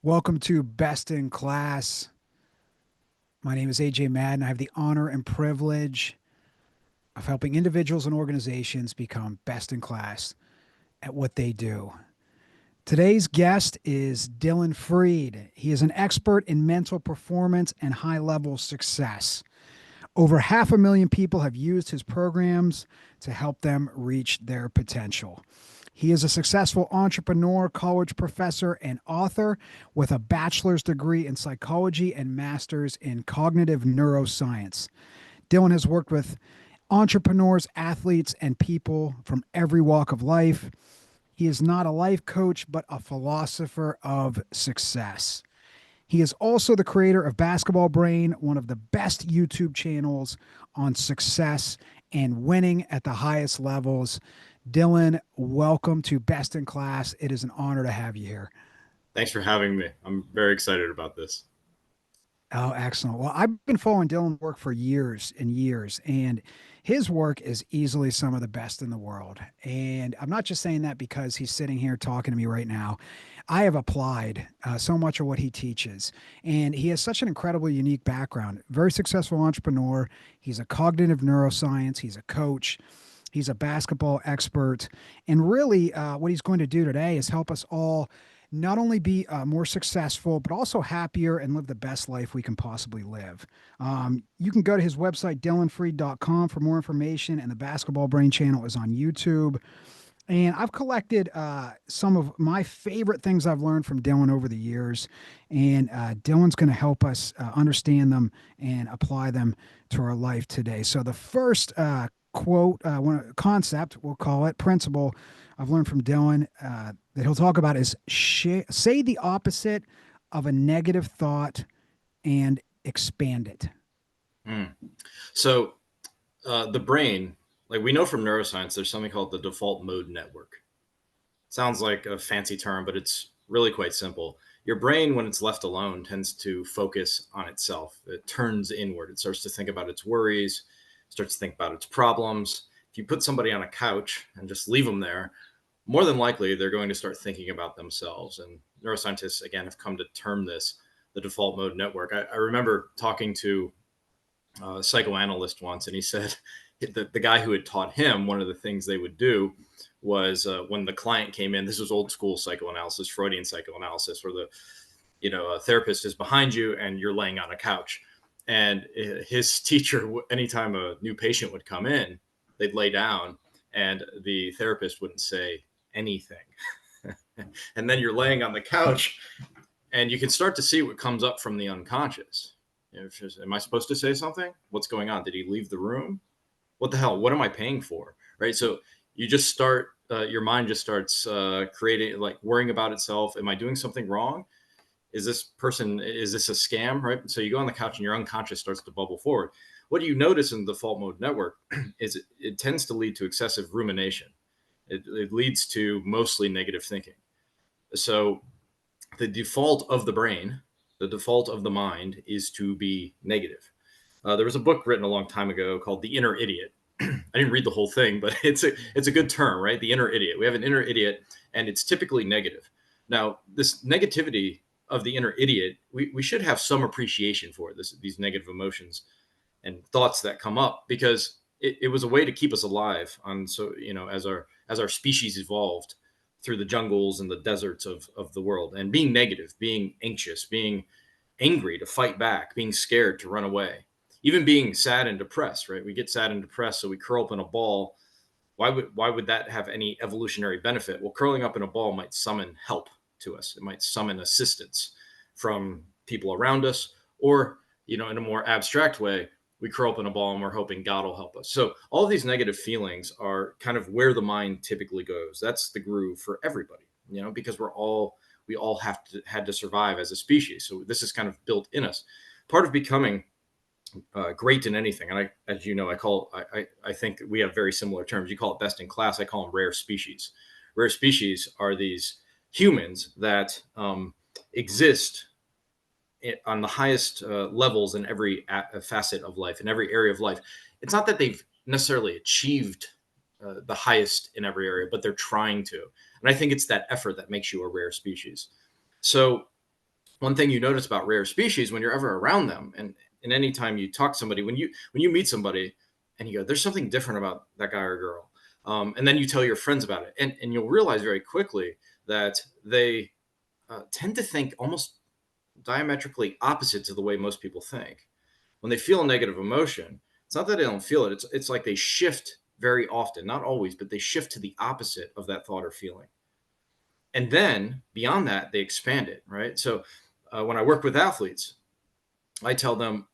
Welcome to Best in Class. My name is AJ Madden. I have the honor and privilege of helping individuals and organizations become best in class at what they do. Today's guest is Dylan Freed. He is an expert in mental performance and high level success. Over 500,000 people have used his programs to help them reach their potential. He is a successful entrepreneur, college professor, and author with a bachelor's degree in psychology and master's in cognitive neuroscience. Dylan has worked with entrepreneurs, athletes, and people from every walk of life. He is not a life coach, but a philosopher of success. He is also the creator of Basketball Brain, one of the best YouTube channels on success and winning at the highest levels. Dylan, welcome to Best in Class. It is an honor to have you here. Thanks for having me. I'm very excited about this. Oh, excellent. Well, I've been following Dylan's work for years and years, and his work is easily some of the best in the world. And I'm not just saying that because he's sitting here talking to me right now. I have applied so much of what he teaches, and he has such an incredibly unique background. Very successful entrepreneur. He's a cognitive neuroscience, he's a coach, he's a basketball expert. And really, what he's going to do today is help us all not only be more successful, but also happier and live the best life we can possibly live. You can go to his website, dylanfreed.com, for more information. And the Basketball Brain channel is on YouTube. And I've collected some of my favorite things I've learned from Dylan over the years. And Dylan's going to help us understand them and apply them to our life today. So the first quote, concept, we'll call it, principle I've learned from Dylan that he'll talk about is say the opposite of a negative thought and expand it. Mm. So the brain, like we know from neuroscience, there's something called the default mode network. Sounds like a fancy term, but it's really quite simple. Your brain, when it's left alone, tends to focus on itself. It turns inward. It starts to think about its worries, starts to think about its problems. If you put somebody on a couch and just leave them there, more than likely they're going to start thinking about themselves. And neuroscientists, again, have come to term this the default mode network. I remember talking to a psychoanalyst once, and he said the guy who had taught him, one of the things they would do was when the client came in, this was old school psychoanalysis, Freudian psychoanalysis, where a therapist is behind you and you're laying on a couch. And his teacher, anytime a new patient would come in, they'd lay down and the therapist wouldn't say anything. And then you're laying on the couch and you can start to see what comes up from the unconscious. Am I supposed to say something? What's going on? Did he leave the room? What the hell? What am I paying for? Right. So you just start, your mind just starts creating, like worrying about itself. Am I doing something wrong? Is this a scam? Right. So you go on the couch and your unconscious starts to bubble forward. What do you notice in the default mode network is it tends to lead to excessive rumination. It leads to mostly negative thinking. So the default of the brain, the default of the mind is to be negative. There was a book written a long time ago called The Inner Idiot. I didn't read the whole thing, but it's a good term, right? The inner idiot. We have an inner idiot, and it's typically negative. Now, this negativity of the inner idiot, we should have some appreciation for it, these negative emotions and thoughts that come up, because it was a way to keep us alive as our species evolved through the jungles and the deserts of the world. And being negative, being anxious, being angry to fight back, being scared to run away, even being sad and depressed, right? We get sad and depressed, so we curl up in a ball. Why would that have any evolutionary benefit? Well, curling up in a ball might summon help to us. It might summon assistance from people around us, or in a more abstract way, we curl up in a ball and we're hoping God will help us. So all of these negative feelings are kind of where the mind typically goes. That's the groove for everybody, because we all had to survive as a species. So this is kind of built in us. Part of becoming great in anything, and as you know, I think we have very similar terms. You call it best in class. I call them rare species. Rare species are these humans that exist on the highest levels in every facet of life, in every area of life. It's not that they've necessarily achieved the highest in every area, but they're trying to. And I think it's that effort that makes you a rare species. So one thing you notice about rare species when you're ever around them, and anytime you talk to somebody, when you meet somebody and you go, there's something different about that guy or girl, and then you tell your friends about it, and you'll realize very quickly that they tend to think almost diametrically opposite to the way most people think. When they feel a negative emotion, it's not that they don't feel it. It's like they shift very often, not always, but they shift to the opposite of that thought or feeling. And then beyond that, they expand it, right? So when I work with athletes, I tell them,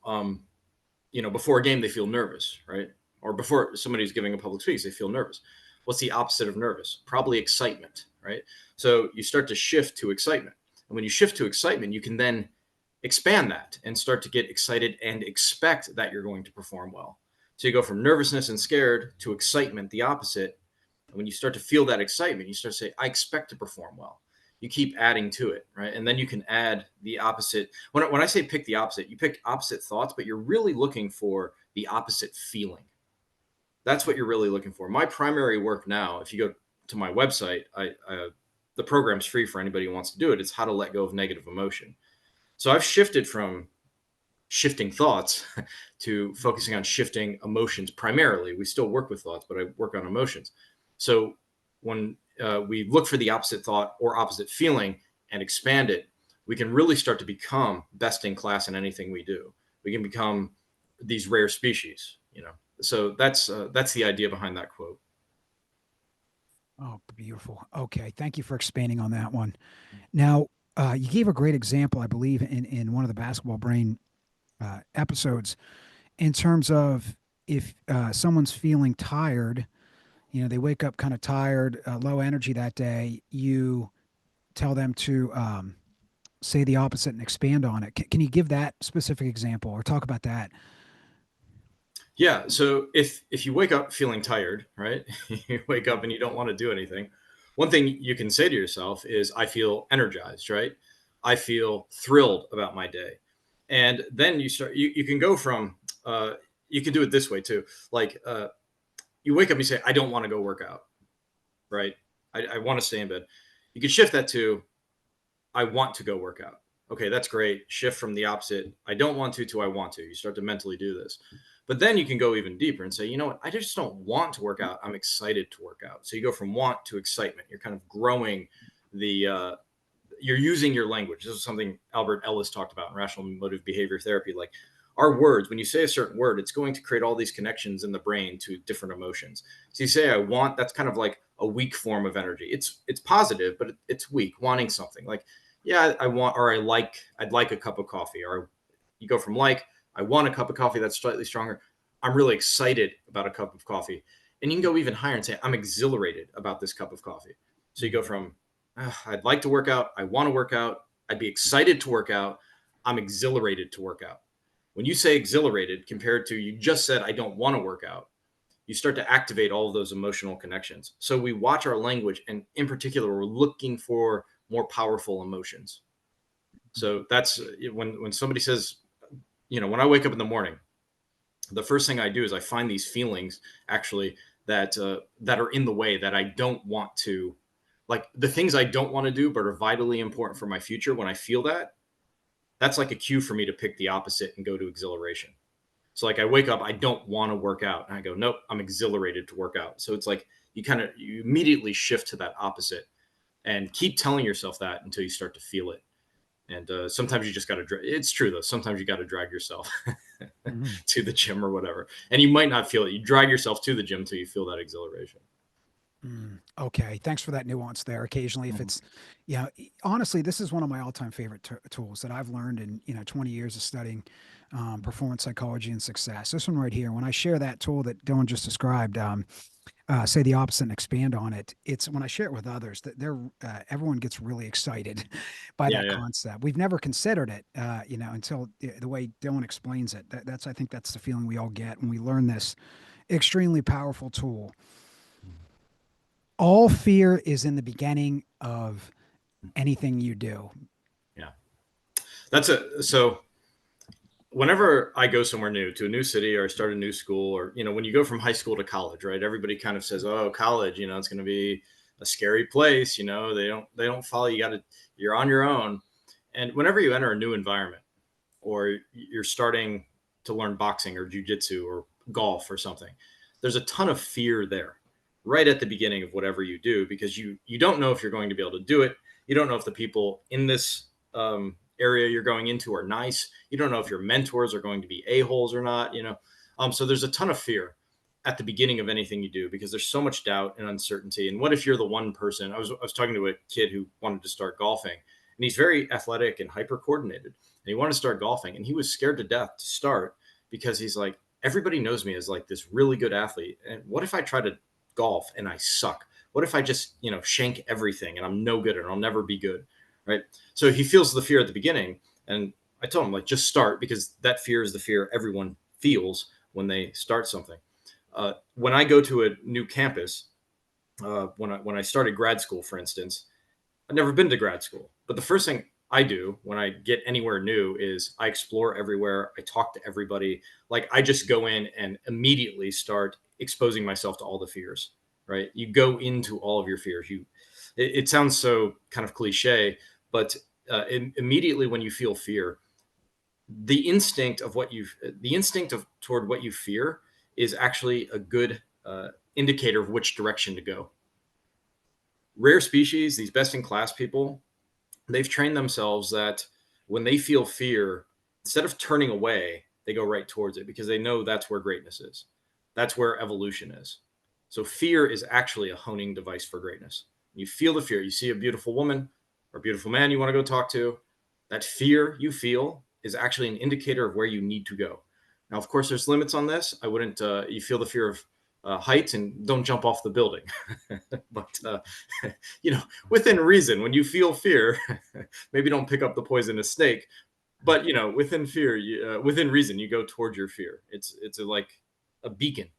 before a game, they feel nervous, right? Or before somebody's giving a public speech, they feel nervous. What's the opposite of nervous? Probably excitement, right? So you start to shift to excitement. And when you shift to excitement, you can then expand that and start to get excited and expect that you're going to perform well. So you go from nervousness and scared to excitement, the opposite. And when you start to feel that excitement, you start to say, I expect to perform well. You keep adding to it, right? And then you can add the opposite. When I say pick the opposite, you pick opposite thoughts, but you're really looking for the opposite feeling. That's what you're really looking for. My primary work now, if you go to my website, the program's free for anybody who wants to do it. It's how to let go of negative emotion. So I've shifted from shifting thoughts to focusing on shifting emotions primarily. We still work with thoughts, but I work on emotions. So when we look for the opposite thought or opposite feeling and expand it, we can really start to become best in class in anything we do. We can become these rare species. So that's the idea behind that quote. Oh, beautiful. Okay, thank you for expanding on that one. Now, you gave a great example, I believe, in one of the basketball brain episodes, in terms of if someone's feeling tired, they wake up kind of tired, low energy that day. You tell them to say the opposite and expand on it. Can you give that specific example or talk about that? Yeah. So if you wake up feeling tired, right? You wake up and you don't want to do anything. One thing you can say to yourself is, I feel energized, right? I feel thrilled about my day. And then you can go from, you can do it this way too. Like, you wake up and you say, I don't want to go work out, right? I want to stay in bed. You can shift that to, I want to go work out. Okay, that's great. Shift from the opposite, I don't want to I want to. You start to mentally do this. But then you can go even deeper and say, you know what? I just don't want to work out. I'm excited to work out. So you go from want to excitement. You're kind of growing you're using your language. This is something Albert Ellis talked about in rational motive behavior therapy. Like, our words, when you say a certain word, it's going to create all these connections in the brain to different emotions. So you say, I want, that's kind of like a weak form of energy. It's positive, but it's weak, wanting something. Like, yeah, I want, or I'd like a cup of coffee. Or you go from like, I want a cup of coffee that's slightly stronger. I'm really excited about a cup of coffee. And you can go even higher and say, I'm exhilarated about this cup of coffee. So you go from, I'd like to work out. I want to work out. I'd be excited to work out. I'm exhilarated to work out. When you say exhilarated compared to you just said, I don't want to work out, you start to activate all of those emotional connections. So we watch our language, and in particular, we're looking for more powerful emotions. So that's when somebody says, when I wake up in the morning, the first thing I do is I find these feelings actually that are in the way, that I don't want to, like the things I don't want to do but are vitally important for my future. When I feel that, that's like a cue for me to pick the opposite and go to exhilaration. So like I wake up, I don't want to work out, and I go, nope, I'm exhilarated to work out. So it's like you immediately shift to that opposite and keep telling yourself that until you start to feel it. And sometimes you just got to. It's true though. Sometimes you got to drag yourself Mhm. to the gym or whatever, and you might not feel it. You drag yourself to the gym until you feel that exhilaration. Okay, thanks for that nuance there. Occasionally, if Mhm. it's, honestly, this is one of my all-time favorite tools that I've learned in 20 years of studying performance psychology and success. This one right here, when I share that tool that Dylan just described, say the opposite and expand on it. It's when I share it with others that everyone gets really excited by Yeah, that yeah. concept. We've never considered it, until the way Dylan explains it. That's I think that's the feeling we all get when we learn this extremely powerful tool. All fear is in the beginning of anything you do. Yeah. That's a so whenever I go somewhere new, to a new city, or I start a new school, or when you go from high school to college, right? Everybody kind of says, "Oh, college, it's going to be a scary place." They don't follow. You're on your own. And whenever you enter a new environment, or you're starting to learn boxing or jujitsu or golf or something, there's a ton of fear there right at the beginning of whatever you do, because you don't know if you're going to be able to do it. You don't know if the people in this area you're going into are nice. You don't know if your mentors are going to be a-holes or not, you know. So there's a ton of fear at the beginning of anything you do, because there's so much doubt and uncertainty. And what if you're the one person? I was talking to a kid who wanted to start golfing, and he's very athletic and hyper coordinated, and he wanted to start golfing, and he was scared to death to start, because he's like, everybody knows me as like this really good athlete, and what if I try to golf and I suck? What if I just, shank everything and I'm no good and I'll never be good, right? So he feels the fear at the beginning, and I told him, like, just start, because that fear is the fear everyone feels when they start something. When I go to a new campus, when I started grad school, for instance, I've never been to grad school, but the first thing I do when I get anywhere new is I explore everywhere. I talk to everybody. Like, I just go in and immediately start exposing myself to all the fears, right? You go into all of your fears. It sounds so kind of cliche, but immediately when you feel fear, the instinct of toward what you fear is actually a good indicator of which direction to go. Rare species, these best in class people, they've trained themselves that when they feel fear, instead of turning away, they go right towards it, because they know that's where greatness is. That's where evolution is. So fear is actually a honing device for greatness. You feel the fear. You see a beautiful woman or a beautiful man you want to go talk to. That fear you feel is actually an indicator of where you need to go. Now, of course, there's limits on this. I wouldn't, you feel the fear of heights, and don't jump off the building. But, within reason, when you feel fear, maybe don't pick up the poisonous snake, but within fear, within reason, you go towards your fear. It's like a beacon.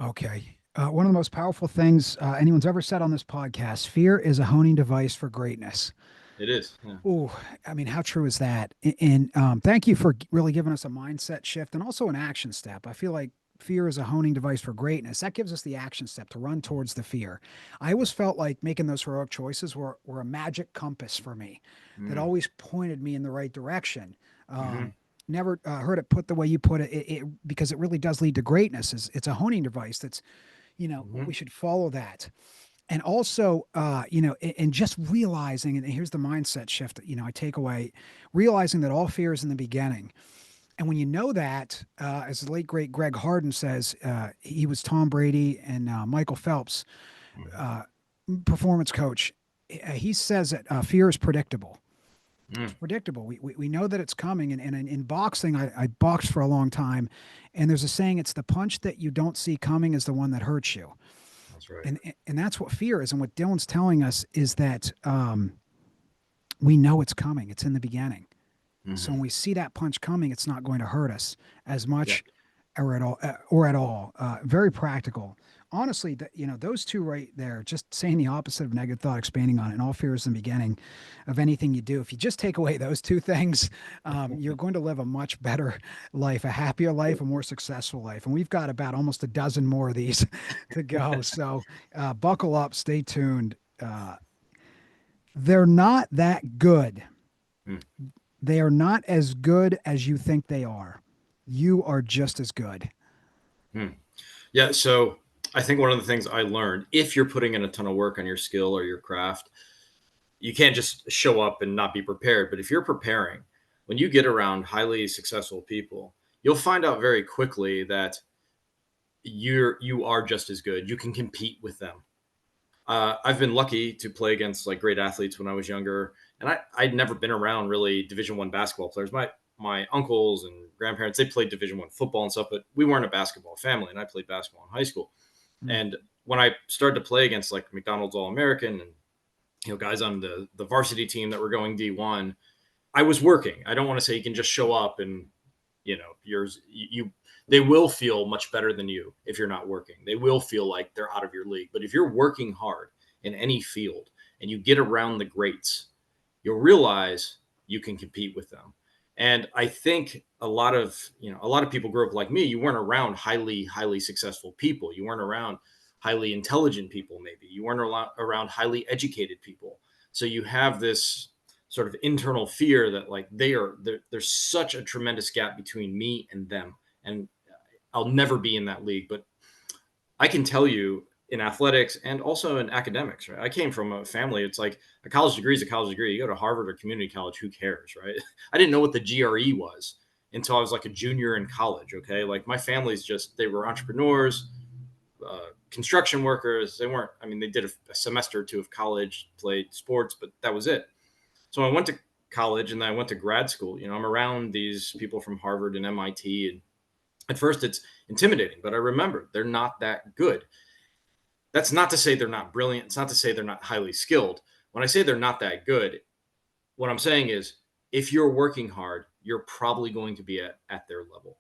Okay. One of the most powerful things anyone's ever said on this podcast: fear is a honing device for greatness. It is. Yeah. Oh, I mean, how true is that? And thank you for really giving us a mindset shift and also an action step. I feel like fear is a honing device for greatness. That gives us the action step to run towards the fear. I always felt like making those heroic choices were a magic compass for me that Mm. always pointed me in the right direction. Mm-hmm. Um, Never heard it put the way you put it, because it really does lead to greatness. It's a honing device that's, Mm-hmm. we should follow that. And also, and just realizing, and here's the mindset shift, I take away, realizing that all fear is in the beginning. And when you know that, as the late great Greg Harden says, he was Tom Brady and Michael Phelps, uh, performance coach. He says that fear is predictable. It's Mm. predictable. We know that it's coming. And in boxing, I boxed for a long time. And there's a saying, it's the punch that you don't see coming is the one that hurts you. That's right. And that's what fear is. And what Dylan's telling us is that we know it's coming. It's in the beginning. So Mm-hmm. when we see that punch coming, it's not going to hurt us as Yeah. much or at all. Very practical. Honestly, those two right there, just saying the opposite of negative thought, expanding on it, and all fear is the beginning of anything you do. If you just take away those two things, you're going to live a much better life, a happier life, a more successful life. And we've got about almost a dozen more of these to go. So buckle up, stay tuned. They're not that good. Mm. They are not as good as you think they are. You are just as good. Mm. Yeah. So I think one of the things I learned, if you're putting in a ton of work on your skill or your craft, you can't just show up and not be prepared. But if you're preparing, when you get around highly successful people, you'll find out very quickly that you are just as good. You can compete with them. I've been lucky to play against like great athletes when I was younger, and I'd never been around really Division I basketball players. My uncles and grandparents, they played Division I football and stuff, but we weren't a basketball family, and I played basketball in high school. Mm. And when I started to play against like McDonald's All American and guys on the varsity team that were going D1, I was working. I don't want to say you can just show up and yours you they will feel much better than you if you're not working. They will feel like they're out of your league. But if you're working hard in any field and you get around the greats, you'll realize you can compete with them. And I think a lot of people grew up like me. You weren't around highly successful people. You weren't around highly intelligent people. Maybe you weren't around highly educated people. So you have this sort of internal fear that like there's such a tremendous gap between me and them, and I'll never be in that league. But I can tell you in athletics and also in academics, right? I came from a family. It's like a college degree is a college degree. You go to Harvard or community college, who cares, right? I didn't know what the GRE was until I was like a junior in college. Okay, like my family's just they were entrepreneurs, construction workers. They weren't. I mean, they did a semester or two of college, played sports, but that was it. So I went to college and then I went to grad school. I'm around these people from Harvard and MIT, and at first it's intimidating, but I remember they're not that good. That's not to say they're not brilliant. It's not to say they're not highly skilled. When I say they're not that good, what I'm saying is if you're working hard, you're probably going to be at their level.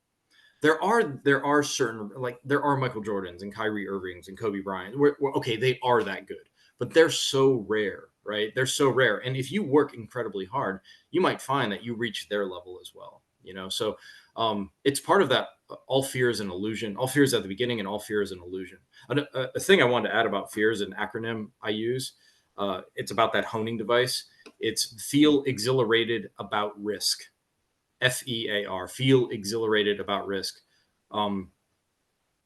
There are certain like there are Michael Jordans and Kyrie Irvings and Kobe Bryant. Okay, they are that good, but they're so rare, right? They're so rare. And if you work incredibly hard, you might find that you reach their level as well. So it's part of that. All fear is an illusion. All fear is at the beginning, and all fear is an illusion. A thing I wanted to add about fear is an acronym I use. It's about that honing device. It's feel exhilarated about risk. FEAR, feel exhilarated about risk. Um,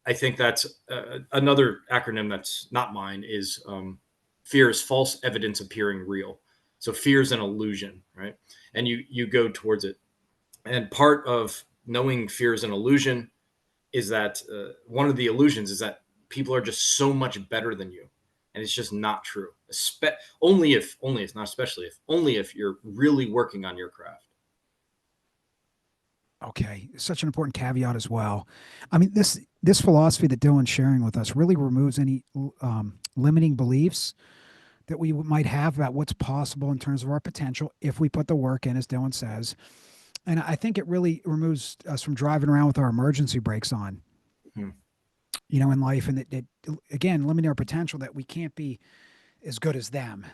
I think that's another acronym that's not mine is fear is false evidence appearing real. So fear is an illusion, right? And you go towards it. And part of knowing fear is an illusion is that one of the illusions is that people are just so much better than you, and it's just not true. Only if not especially if only if you're really working on your craft. Okay, such an important caveat as well. I mean, this philosophy that Dylan's sharing with us really removes any limiting beliefs that we might have about what's possible in terms of our potential if we put the work in, as Dylan says. And I think it really removes us from driving around with our emergency brakes on, Hmm. in life, and that again limiting our potential that we can't be as good as them.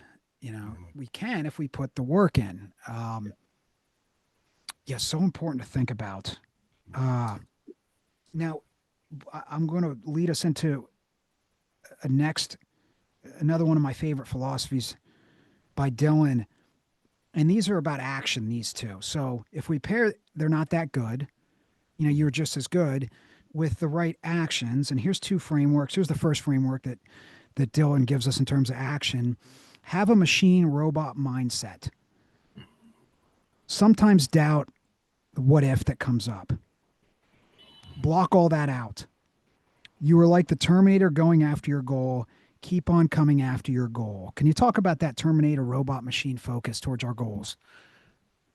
We can if we put the work in. Yeah, so important to think about. Uh, Now, I'm going to lead us into a next another one of my favorite philosophies by Dylan, and these are about action. These two. So if we pair, they're not that good. You're just as good with the right actions. And here's two frameworks. Here's the first framework that Dylan gives us in terms of action. Have a machine robot mindset. Sometimes doubt the what if that comes up. Block all that out. You are like the Terminator going after your goal. Keep on coming after your goal. Can you talk about that Terminator robot machine focus towards our goals?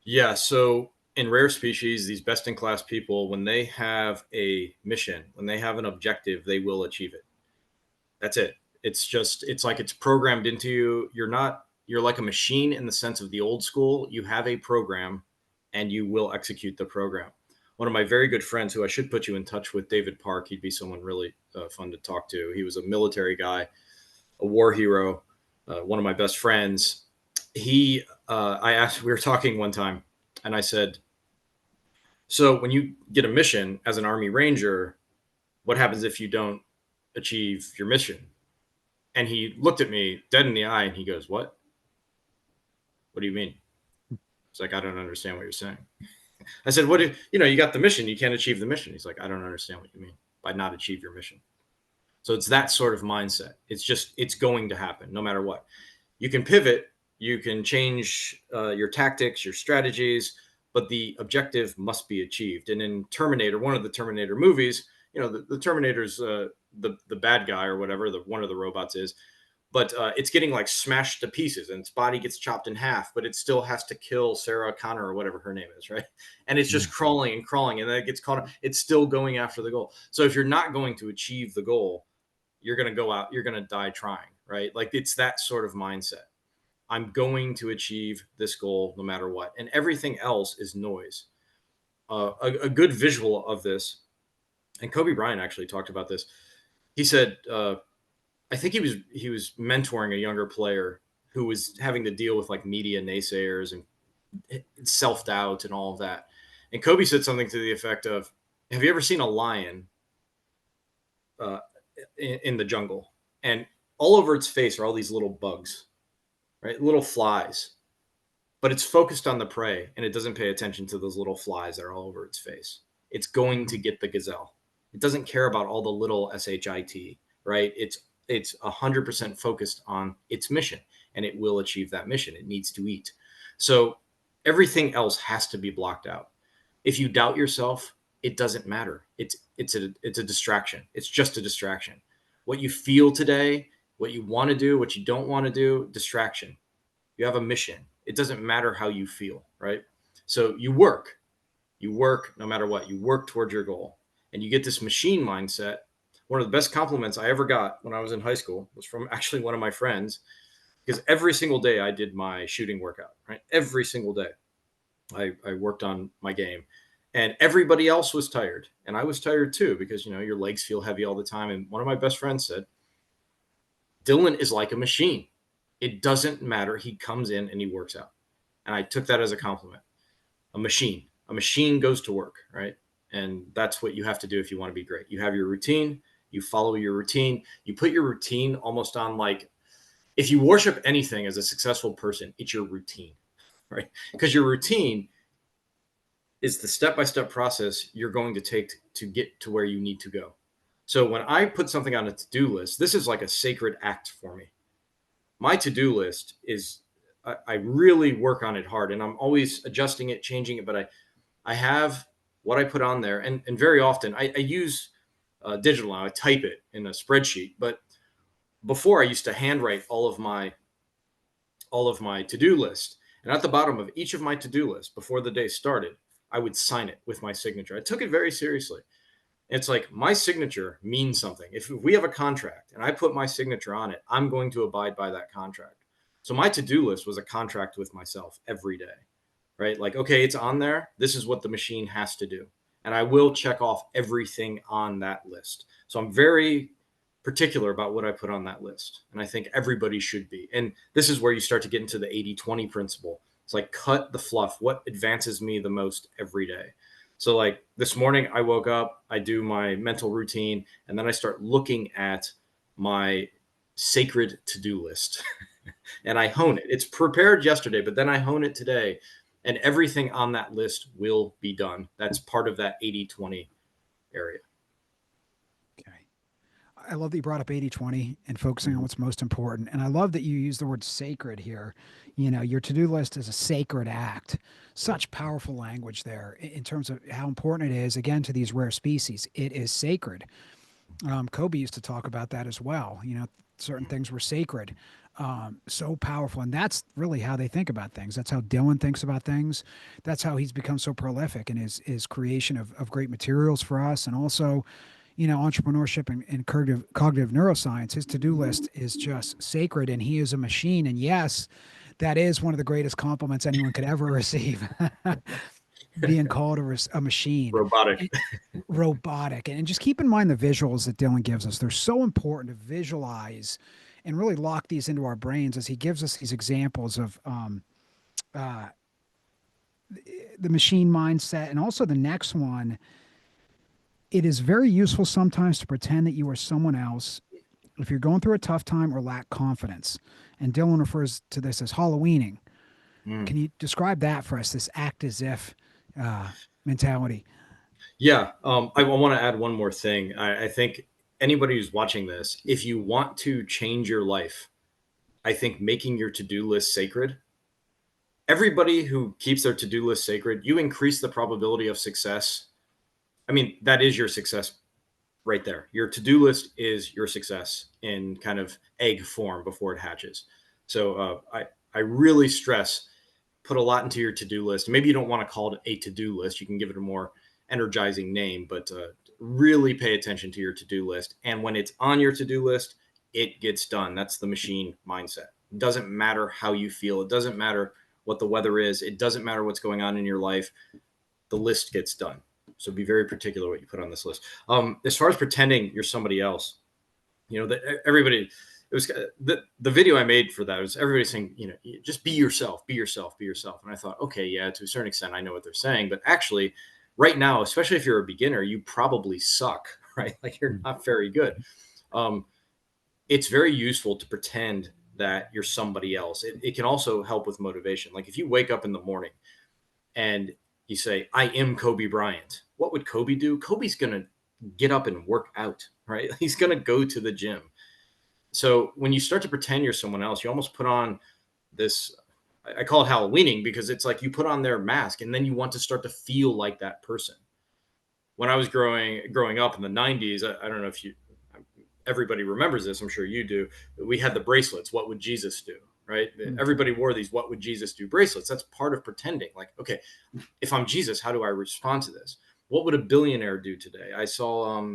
Yeah. So in rare species, these best in class people, when they have a mission, when they have an objective, they will achieve it. That's it. It's like it's programmed into you. You're like a machine in the sense of the old school. You have a program and you will execute the program. One of my very good friends, who I should put you in touch with, David Park, he'd be someone really fun to talk to. He was a military guy, a war hero, one of my best friends. I asked, we were talking one time, and I said, so when you get a mission as an Army Ranger, what happens if you don't achieve your mission? And he looked at me dead in the eye and he goes, "What? What do you mean?" It's like, "I don't understand what you're saying." I said, "What if, you got the mission, you can't achieve the mission?" He's like, "I don't understand what you mean by not achieve your mission." So it's that sort of mindset. It's going to happen no matter what. You can pivot, you can change your tactics, your strategies, but the objective must be achieved. And in Terminator, one of the Terminator movies, the Terminator's the bad guy or whatever the one of the robots is, but it's getting like smashed to pieces and its body gets chopped in half, but it still has to kill Sarah Connor or whatever her name is, right? And it's just Mm. crawling and crawling, and then it gets caught. It's still going after the goal. So if you're not going to achieve the goal, you're going to go out, you're going to die trying, right? Like it's that sort of mindset. I'm going to achieve this goal no matter what, and everything else is noise. A good visual of this, and Kobe Bryant actually talked about this. He said, I think he was mentoring a younger player who was having to deal with like media naysayers and self doubt and all of that. And Kobe said something to the effect of, "Have you ever seen a lion uh, in the jungle? And all over its face are all these little bugs. right? Little flies, but it's focused on the prey and it doesn't pay attention to those little flies that are all over its face. It's going to Mhm. get the gazelle. It doesn't care about all the little shit, right? It's 100% focused on its mission, and it will achieve that mission. It needs to eat. So everything else has to be blocked out. If you doubt yourself, it doesn't matter. It's a distraction. It's just a distraction. What you feel today, what you want to do, what you don't want to do, distraction. You have a mission. It doesn't matter how you feel, right? So you work no matter what. You work towards your goal, and you get this machine mindset. One of the best compliments I ever got when I was in high school was from actually one of my friends, because every single day I did my shooting workout, right? Every single day I worked on my game, and everybody else was tired, and I was tired too, because your legs feel heavy all the time. And one of my best friends said, Dylan is like a machine. It doesn't matter. He comes in and he works out. And I took that as a compliment. A machine. A machine goes to work, right? And that's what you have to do if you want to be great. You have your routine, you follow your routine, you put your routine almost on, like, if you worship anything as a successful person, it's your routine, right? Because your routine is the step-by-step process you're going to take to get to where you need to go. So when I put something on a to-do list, this is like a sacred act for me. My to-do list is, I really work on it hard, and I'm always adjusting it, changing it, but I have what I put on there, and very often I use digital now. I type it in a spreadsheet, but before I used to handwrite all of my to-do list, and at the bottom of each of my to-do lists before the day started, I would sign it with my signature. I took it very seriously. It's like my signature means something. If we have a contract and I put my signature on it, I'm going to abide by that contract. So my to-do list was a contract with myself every day, right? Like, okay, it's on there. This is what the machine has to do. And I will check off everything on that list. So I'm very particular about what I put on that list. And I think everybody should be. And this is where you start to get into the 80-20 principle. It's like, cut the fluff. What advances me the most every day? So, like, this morning, I woke up, I do my mental routine, and then I start looking at my sacred to-do list and I hone it. It's prepared yesterday, but then I hone it today, and everything on that list will be done. That's part of that 80-20 area. Okay. I love that you brought up 80/20 and focusing on Mhm. what's most important. And I love that you use the word sacred here. Your to do list is a sacred act. Yep. Such powerful language there in terms of how important it is, again, to these rare species. It is sacred. Kobe used to talk about that as well. Certain things were sacred. So powerful. And that's really how they think about things. That's how Dylan thinks about things. That's how he's become so prolific in his creation of great materials for us. And also, entrepreneurship and cognitive neuroscience. His to-do list is just sacred, and he is a machine. And yes, that is one of the greatest compliments anyone could ever receive. Being called a machine. Robotic. And robotic. And just keep in mind the visuals that Dylan gives us. They're so important to visualize and really lock these into our brains as he gives us these examples of uh, the machine mindset. And also the next one, it is very useful sometimes to pretend that you are someone else if you're going through a tough time or lack confidence. And Dylan refers to this as Halloweening. Mm. Can you describe that for us, this act as if uh, mentality? Yeah. I want to add one more thing. I think anybody who's watching this, if you want to change your life, I think making your to-do list sacred. Everybody who keeps their to-do list sacred, you increase the probability of success. I mean, that is your success right there. Your to-do list is your success in kind of egg form before it hatches. So I really stress, put a lot into your to-do list. Maybe you don't want to call it a to-do list. You can give it a more energizing name, but really pay attention to your to-do list. And when it's on your to-do list, it gets done. That's the machine mindset. It doesn't matter how you feel. It doesn't matter what the weather is. It doesn't matter what's going on in your life. The list gets done. So be very particular what you put on this list. As far as pretending you're somebody else, that everybody, it was the video I made for that was everybody saying, just be yourself, be yourself, be yourself. And I thought, okay, yeah, to a certain extent, I know what they're saying, but actually, right now, especially if you're a beginner, you probably suck, right? Like, you're not very good. Um, it's very useful to pretend that you're somebody else. It can also help with motivation. Like if you wake up in the morning and you say, I am Kobe Bryant, what would Kobe do? Kobe's going to get up and work out, right? He's going to go to the gym. So when you start to pretend you're someone else, you almost put on this, I call it Halloweening, because it's like you put on their mask and then you want to start to feel like that person. When I was growing up in the 90s, I don't know if you everybody remembers this, I'm sure you do. We had the bracelets, what would Jesus do? Right? Mm. Everybody wore these what would Jesus do bracelets. That's part of pretending. Like, okay, if I'm Jesus, how do I respond to this? What would a billionaire do today? I saw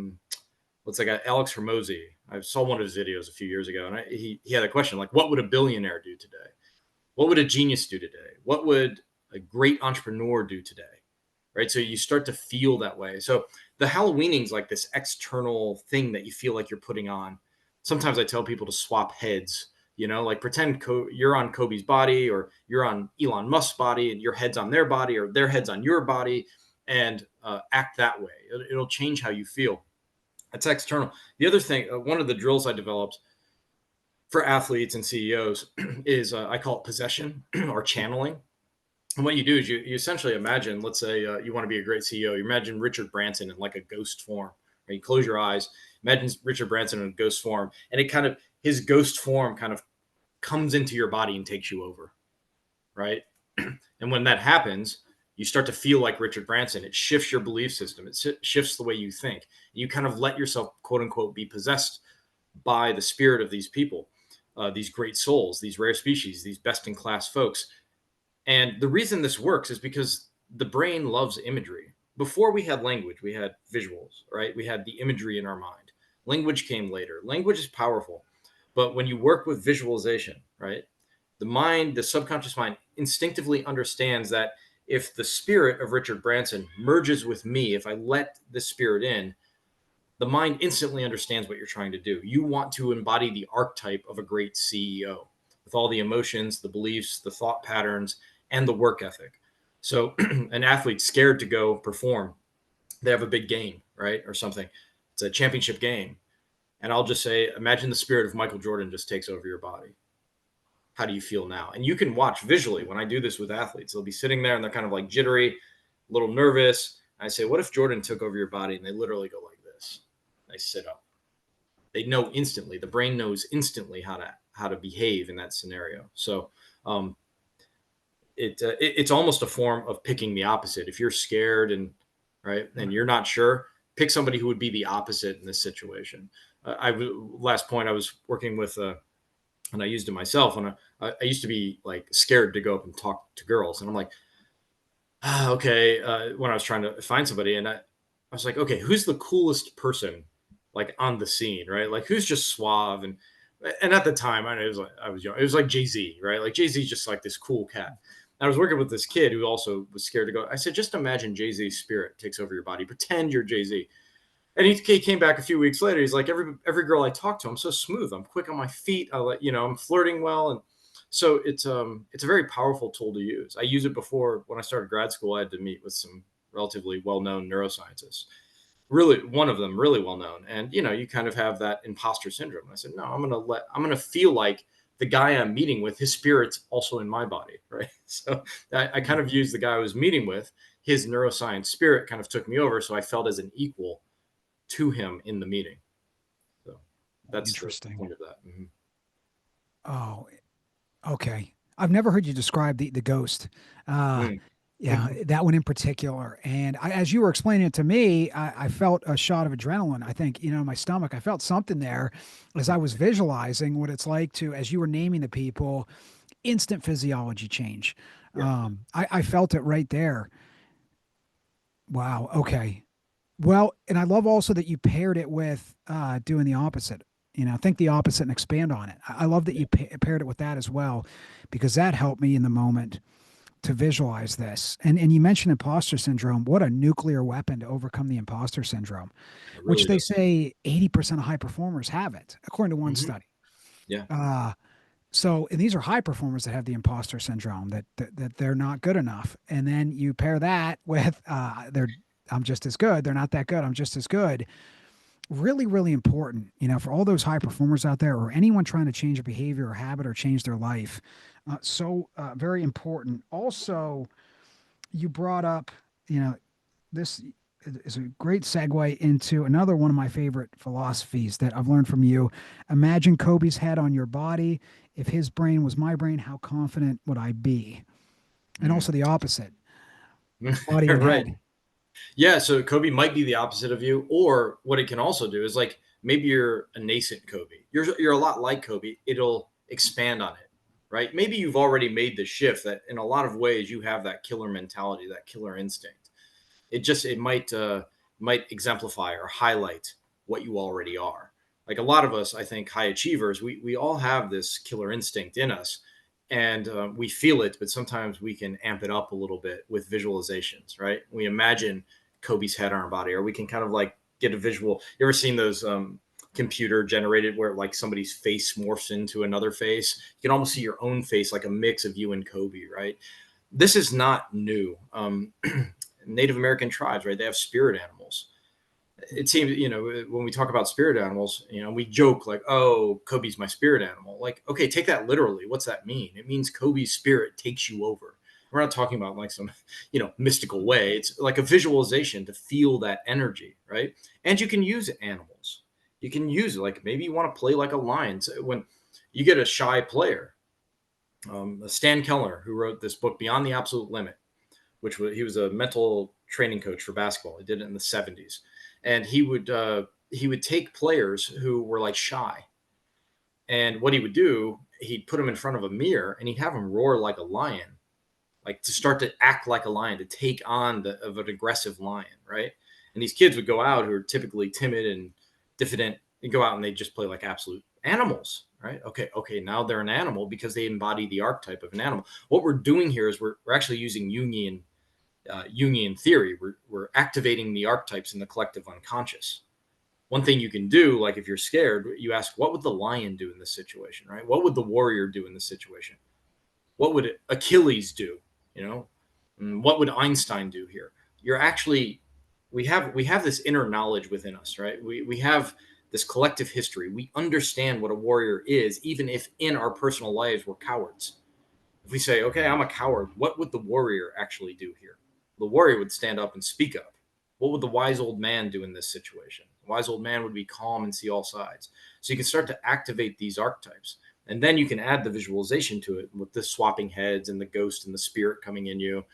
what's that guy, Alex Hermosi. I saw one of his videos a few years ago, and he had a question like, what would a billionaire do today? What would a genius do today? What would a great entrepreneur do today? Right. So you start to feel that way. So the Halloweening's like this external thing that you feel like you're putting on. Sometimes I tell people to swap heads, like pretend you're on Kobe's body or you're on Elon Musk's body and your head's on their body or their head's on your body and act that way. It'll change how you feel. That's external. The other thing, one of the drills I developed for athletes and CEOs is I call it possession or channeling. And what you do is you essentially imagine, let's say you want to be a great CEO. You imagine Richard Branson in like a ghost form. Right? You close your eyes, imagine Richard Branson in a ghost form, and his ghost form kind of comes into your body and takes you over, right? And when that happens, you start to feel like Richard Branson. It shifts your belief system. It shifts the way you think. You kind of let yourself, quote unquote, be possessed by the spirit of these people, these great souls, these rare species, these best in class folks. And the reason this works is because the brain loves imagery. Before we had language, we had visuals, right? We had the imagery in our mind. Language came later. Language is powerful. But when you work with visualization, right? The mind, the subconscious mind instinctively understands that if the spirit of Richard Branson merges with me, if I let the spirit in, the mind instantly understands what you're trying to do. You want to embody the archetype of a great CEO with all the emotions, the beliefs, the thought patterns, and the work ethic. So an athlete's scared to go perform. They have a big game, right? Or something. It's a championship game. And I'll just say, imagine the spirit of Michael Jordan just takes over your body. How do you feel now? And you can watch visually when I do this with athletes. They'll be sitting there and they're kind of like jittery, a little nervous. I say, what if Jordan took over your body? And they literally go like this. They sit up. They know instantly. The brain knows instantly how to behave in that scenario. So it's almost a form of picking the opposite. If you're scared and right and you're not sure, pick somebody who would be the opposite in this situation. Last point, I was working with and I used it myself. And I used to be like scared to go up and talk to girls, and I'm like, okay. When I was trying to find somebody, and I was like, okay, who's the coolest person like on the scene, right? Like who's just suave and at the time I was young. It was like Jay-Z, right? Like Jay-Z's just like this cool cat. I was working with this kid who also was scared to go. I said, just imagine Jay-Z's spirit takes over your body. Pretend you're Jay-Z. And he came back a few weeks later. He's like, every girl I talk to, I'm so smooth. I'm quick on my feet. I'm flirting well. And so it's a very powerful tool to use. I use it before when I started grad school. I had to meet with some relatively well-known neuroscientists, really one of them really well known. And you kind of have that imposter syndrome. I said, no, I'm gonna feel like the guy I'm meeting with, his spirit's also in my body, right? So I kind of used the guy I was meeting with, his neuroscience spirit kind of took me over, so I felt as an equal to him in the meeting. So that's the Interesting. point of that. Mm-hmm. Oh, okay. I've never heard you describe the ghost. Uh, yeah, Mm-hmm. that one in particular. And as you were explaining it to me, I felt a shot of adrenaline. I think, in my stomach. I felt something there as I was visualizing what it's like to, as you were naming the people, instant physiology change. Yeah, I felt it right there. Wow. Okay. Well, and I love also that you paired it with doing the opposite. Think the opposite and expand on it. I love that yeah, you paired it with that as well, because that helped me in the moment to visualize this. And you mentioned imposter syndrome. What a nuclear weapon to overcome the imposter syndrome, it which really they does. say 80% of high performers have it, according to one Mm-hmm. study. Yeah, Uh, and these are high performers that have the imposter syndrome, that they're not good enough. And then you pair that with I'm just as good. They're not that good. I'm just as good. really, really important, for all those high performers out there or anyone trying to change a behavior or habit or change their life. Very important. Also, you brought up, you know, this is a great segue into another one of my favorite philosophies that I've learned from you. Imagine Kobe's head on your body. If his brain was my brain, how confident would I be? And Mm. also the opposite, body and Right. head. Yeah, so Kobe might be the opposite of you, or what it can also do is like maybe you're a nascent Kobe. You're a lot like Kobe. It'll expand on it, right? Maybe you've already made the shift that in a lot of ways you have that killer mentality, that killer instinct. It might exemplify or highlight what you already are. Like a lot of us, I think high achievers, we all have this killer instinct in us, and we feel it, but sometimes we can amp it up a little bit with visualizations, right? We imagine Kobe's head on our body, or we can kind of like get a visual. You ever seen those computer generated where like somebody's face morphs into another face? You can almost see your own face, like a mix of you and Kobe, right? This is not new. Native American tribes, right? They have spirit animals. It seems, when we talk about spirit animals, we joke like, oh, Kobe's my spirit animal. Like, okay, take that literally. What's that mean? It means Kobe's spirit takes you over. We're not talking about like some, mystical way. It's like a visualization to feel that energy, right? And you can use animals. You can use it. Like maybe you want to play like a lion. So when you get a shy player, Stan Keller, who wrote this book, Beyond the Absolute Limit, he was a mental training coach for basketball. He did it in the 70s, and he would take players who were like shy, and what he would do, he'd put them in front of a mirror and he'd have them roar like a lion, like to start to act like a lion, to take on of an aggressive lion, right? And these kids would go out who are typically timid and diffident and go out and they just play like absolute animals, right? Okay, now they're an animal because they embody the archetype of an animal. What we're doing here is we're actually using Jungian theory. We're activating the archetypes in the collective unconscious. One thing you can do, like if you're scared, you ask, what would the lion do in this situation, right? What would the warrior do in this situation? What would Achilles do? You know, what would Einstein do here? You're actually, we have this inner knowledge within us, right? We have this collective history. We understand what a warrior is, even if in our personal lives we're cowards. If we say, okay, I'm a coward, what would the warrior actually do here? The warrior would stand up and speak up. What would the wise old man do in this situation? The wise old man would be calm and see all sides. So you can start to activate these archetypes. And then you can add the visualization to it with the swapping heads and the ghost and the spirit coming in you.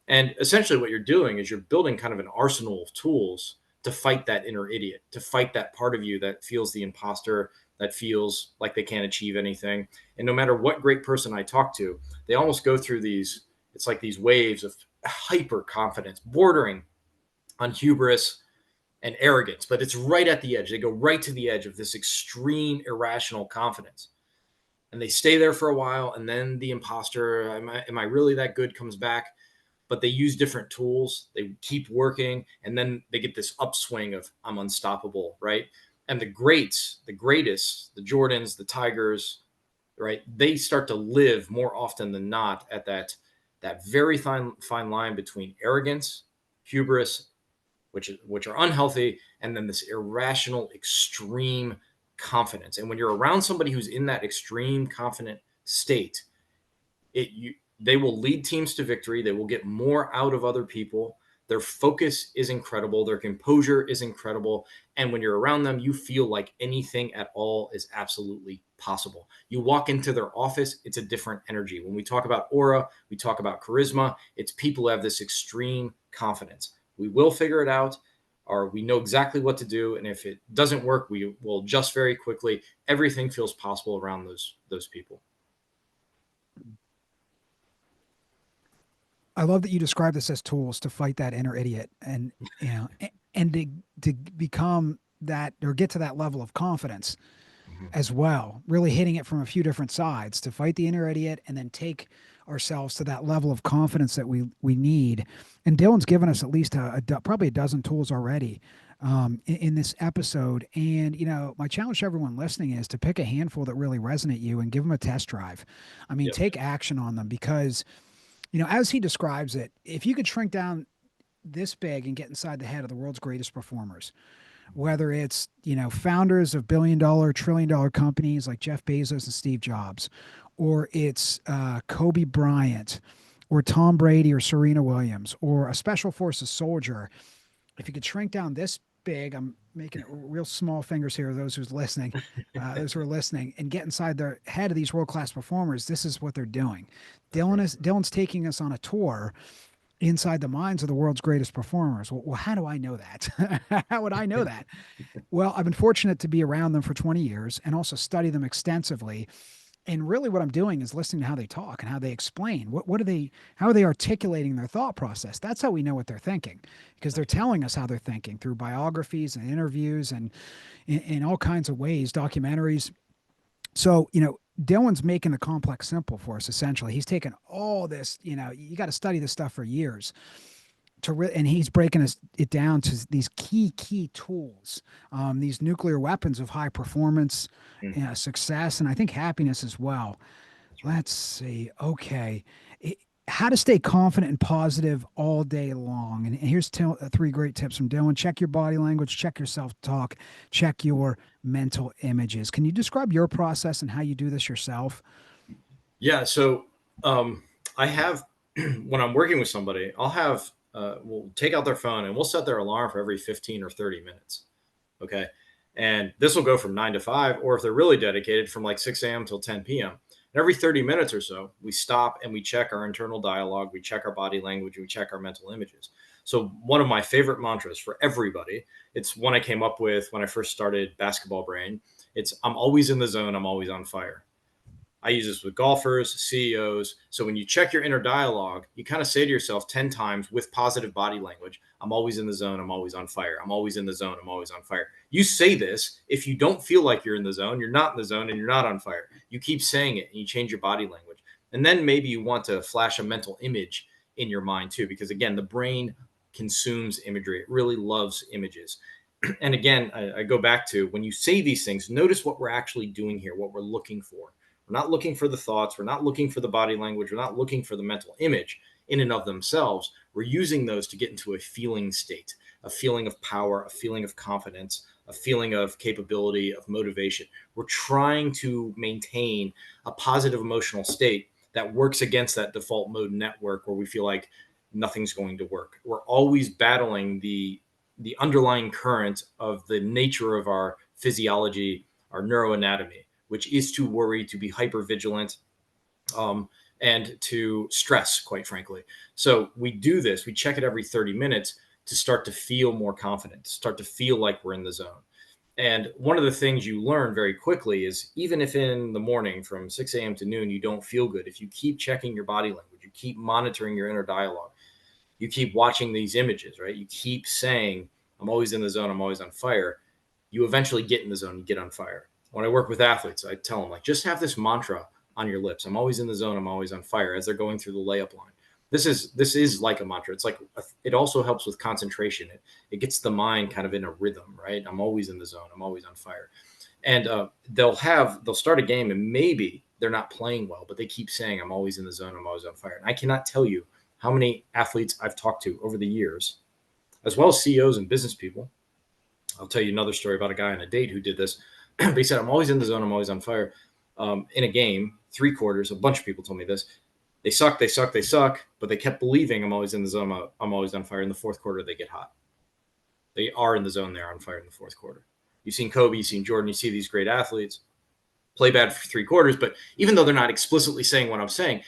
And essentially, what you're doing is you're building kind of an arsenal of tools to fight that inner idiot, to fight that part of you that feels the imposter, that feels like they can't achieve anything. And no matter what great person I talk to, they almost go through these, it's like these waves of hyper confidence, bordering on hubris and arrogance, but it's right at the edge. They go right to the edge of this extreme irrational confidence. And they stay there for a while, and then the imposter, am I really that good, comes back, but they use different tools. They keep working, and then they get this upswing of I'm unstoppable, right? And the greats, the greatest, the Jordans, the Tigers, right? They start to live more often than not at that very fine line between arrogance, hubris, which are unhealthy, and then this irrational, extreme confidence. And when you're around somebody who's in that extreme confident state, they will lead teams to victory. They will get more out of other people. Their focus is incredible. Their composure is incredible. And when you're around them, you feel like anything at all is absolutely possible. You walk into their office, it's a different energy. When we talk about aura, we talk about charisma. It's people who have this extreme confidence. We will figure it out, or we know exactly what to do. And if it doesn't work, we will adjust very quickly. Everything feels possible around those people. I love that you describe this as tools to fight that inner idiot and to become that or get to that level of confidence Mhm. as well, really hitting it from a few different sides to fight the inner idiot and then take ourselves to that level of confidence that we need. And Dylan's given us at least probably a dozen tools already in this episode. And my challenge to everyone listening is to pick a handful that really resonate you and give them a test drive. I mean, Yep. take action on them because as he describes it, if you could shrink down this big and get inside the head of the world's greatest performers, whether it's, founders of billion-dollar, trillion-dollar companies like Jeff Bezos and Steve Jobs, or it's Kobe Bryant, or Tom Brady, or Serena Williams, or a special forces soldier. If you could shrink down this big, I'm making it real small fingers here, those who are listening, and get inside the head of these world-class performers, this is what they're doing. That's right. Dylan's taking us on a tour inside the minds of the world's greatest performers. Well, how do I know that? How would I know that? Well, I've been fortunate to be around them for 20 years and also study them extensively. And really, what I'm doing is listening to how they talk and how they explain. What are they? How are they articulating their thought process? That's how we know what they're thinking, because they're That's right. telling us how they're thinking through biographies and interviews and in all kinds of ways, documentaries. So, Dylan's making the complex simple for us. Essentially, he's taken all this. You got to study this stuff for years and he's breaking it down to these key tools, these nuclear weapons of high performance, Mm, success, and I think happiness as well. that's right. Let's see. Okay. How to stay confident and positive all day long. And here's three great tips from Dylan. Check your body language, check your self talk, check your mental images. Can you describe your process and how you do this yourself? Yeah. So um, I have when I'm working with somebody, I'll have we'll take out their phone and we'll set their alarm for every 15 or 30 minutes. Okay. And this will go from 9 to 5, or if they're really dedicated, from like 6 a.m. till 10 p.m. And every 30 minutes or so, we stop and we check our internal dialogue, we check our body language, we check our mental images. So, one of my favorite mantras for everybody, it's one I came up with when I first started Basketball Brain. It's I'm always in the zone, I'm always on fire. I use this with golfers, CEOs. So when you check your inner dialogue, you kind of say to yourself 10 times with positive body language, I'm always in the zone. I'm always on fire. I'm always in the zone. I'm always on fire. You say this. If you don't feel like you're in the zone, you're not in the zone and you're not on fire. You keep saying it and you change your body language. And then maybe you want to flash a mental image in your mind too, because again, the brain consumes imagery. It really loves images. And again, I go back to when you say these things, notice what we're actually doing here, what we're looking for. We're not looking for the thoughts. We're not looking for the body language. We're not looking for the mental image in and of themselves. We're using those to get into a feeling state, a feeling of power, a feeling of confidence, a feeling of capability, of motivation. We're trying to maintain a positive emotional state that works against that default mode network where we feel like nothing's going to work. We're always battling the underlying current of the nature of our physiology, our neuroanatomy, which is to worry, to be hyper vigilant, um, and to stress, quite frankly. So we do this, we check it every 30 minutes to start to feel more confident, to start to feel like we're in the zone. And one of the things you learn very quickly is even if in the morning from 6 a.m. to noon you don't feel good, if you keep checking your body language, you keep monitoring your inner dialogue, you keep watching these images, right? You keep saying, I'm always in the zone, I'm always on fire. You eventually get in the zone, you get on fire. When I work with athletes, I tell them, like, just have this mantra on your lips. I'm always in the zone, I'm always on fire as they're going through the layup line. This is like a mantra. It's like it also helps with concentration. It gets the mind kind of in a rhythm, right? I'm always in the zone. I'm always on fire. And they'll start a game and maybe they're not playing well, but they keep saying, I'm always in the zone. I'm always on fire. And I cannot tell you how many athletes I've talked to over the years, as well as CEOs and business people. I'll tell you another story about a guy on a date who did this. They said, I'm always in the zone. I'm always on fire. In a game, 3 quarters, a bunch of people told me this. They suck, they suck, they suck, but they kept believing I'm always in the zone. I'm always on fire. In the fourth quarter, they get hot. They are in the zone. They're on fire in the fourth quarter. You've seen Kobe, you've seen Jordan, you see these great athletes play bad for 3 quarters, but even though they're not explicitly saying what I'm saying,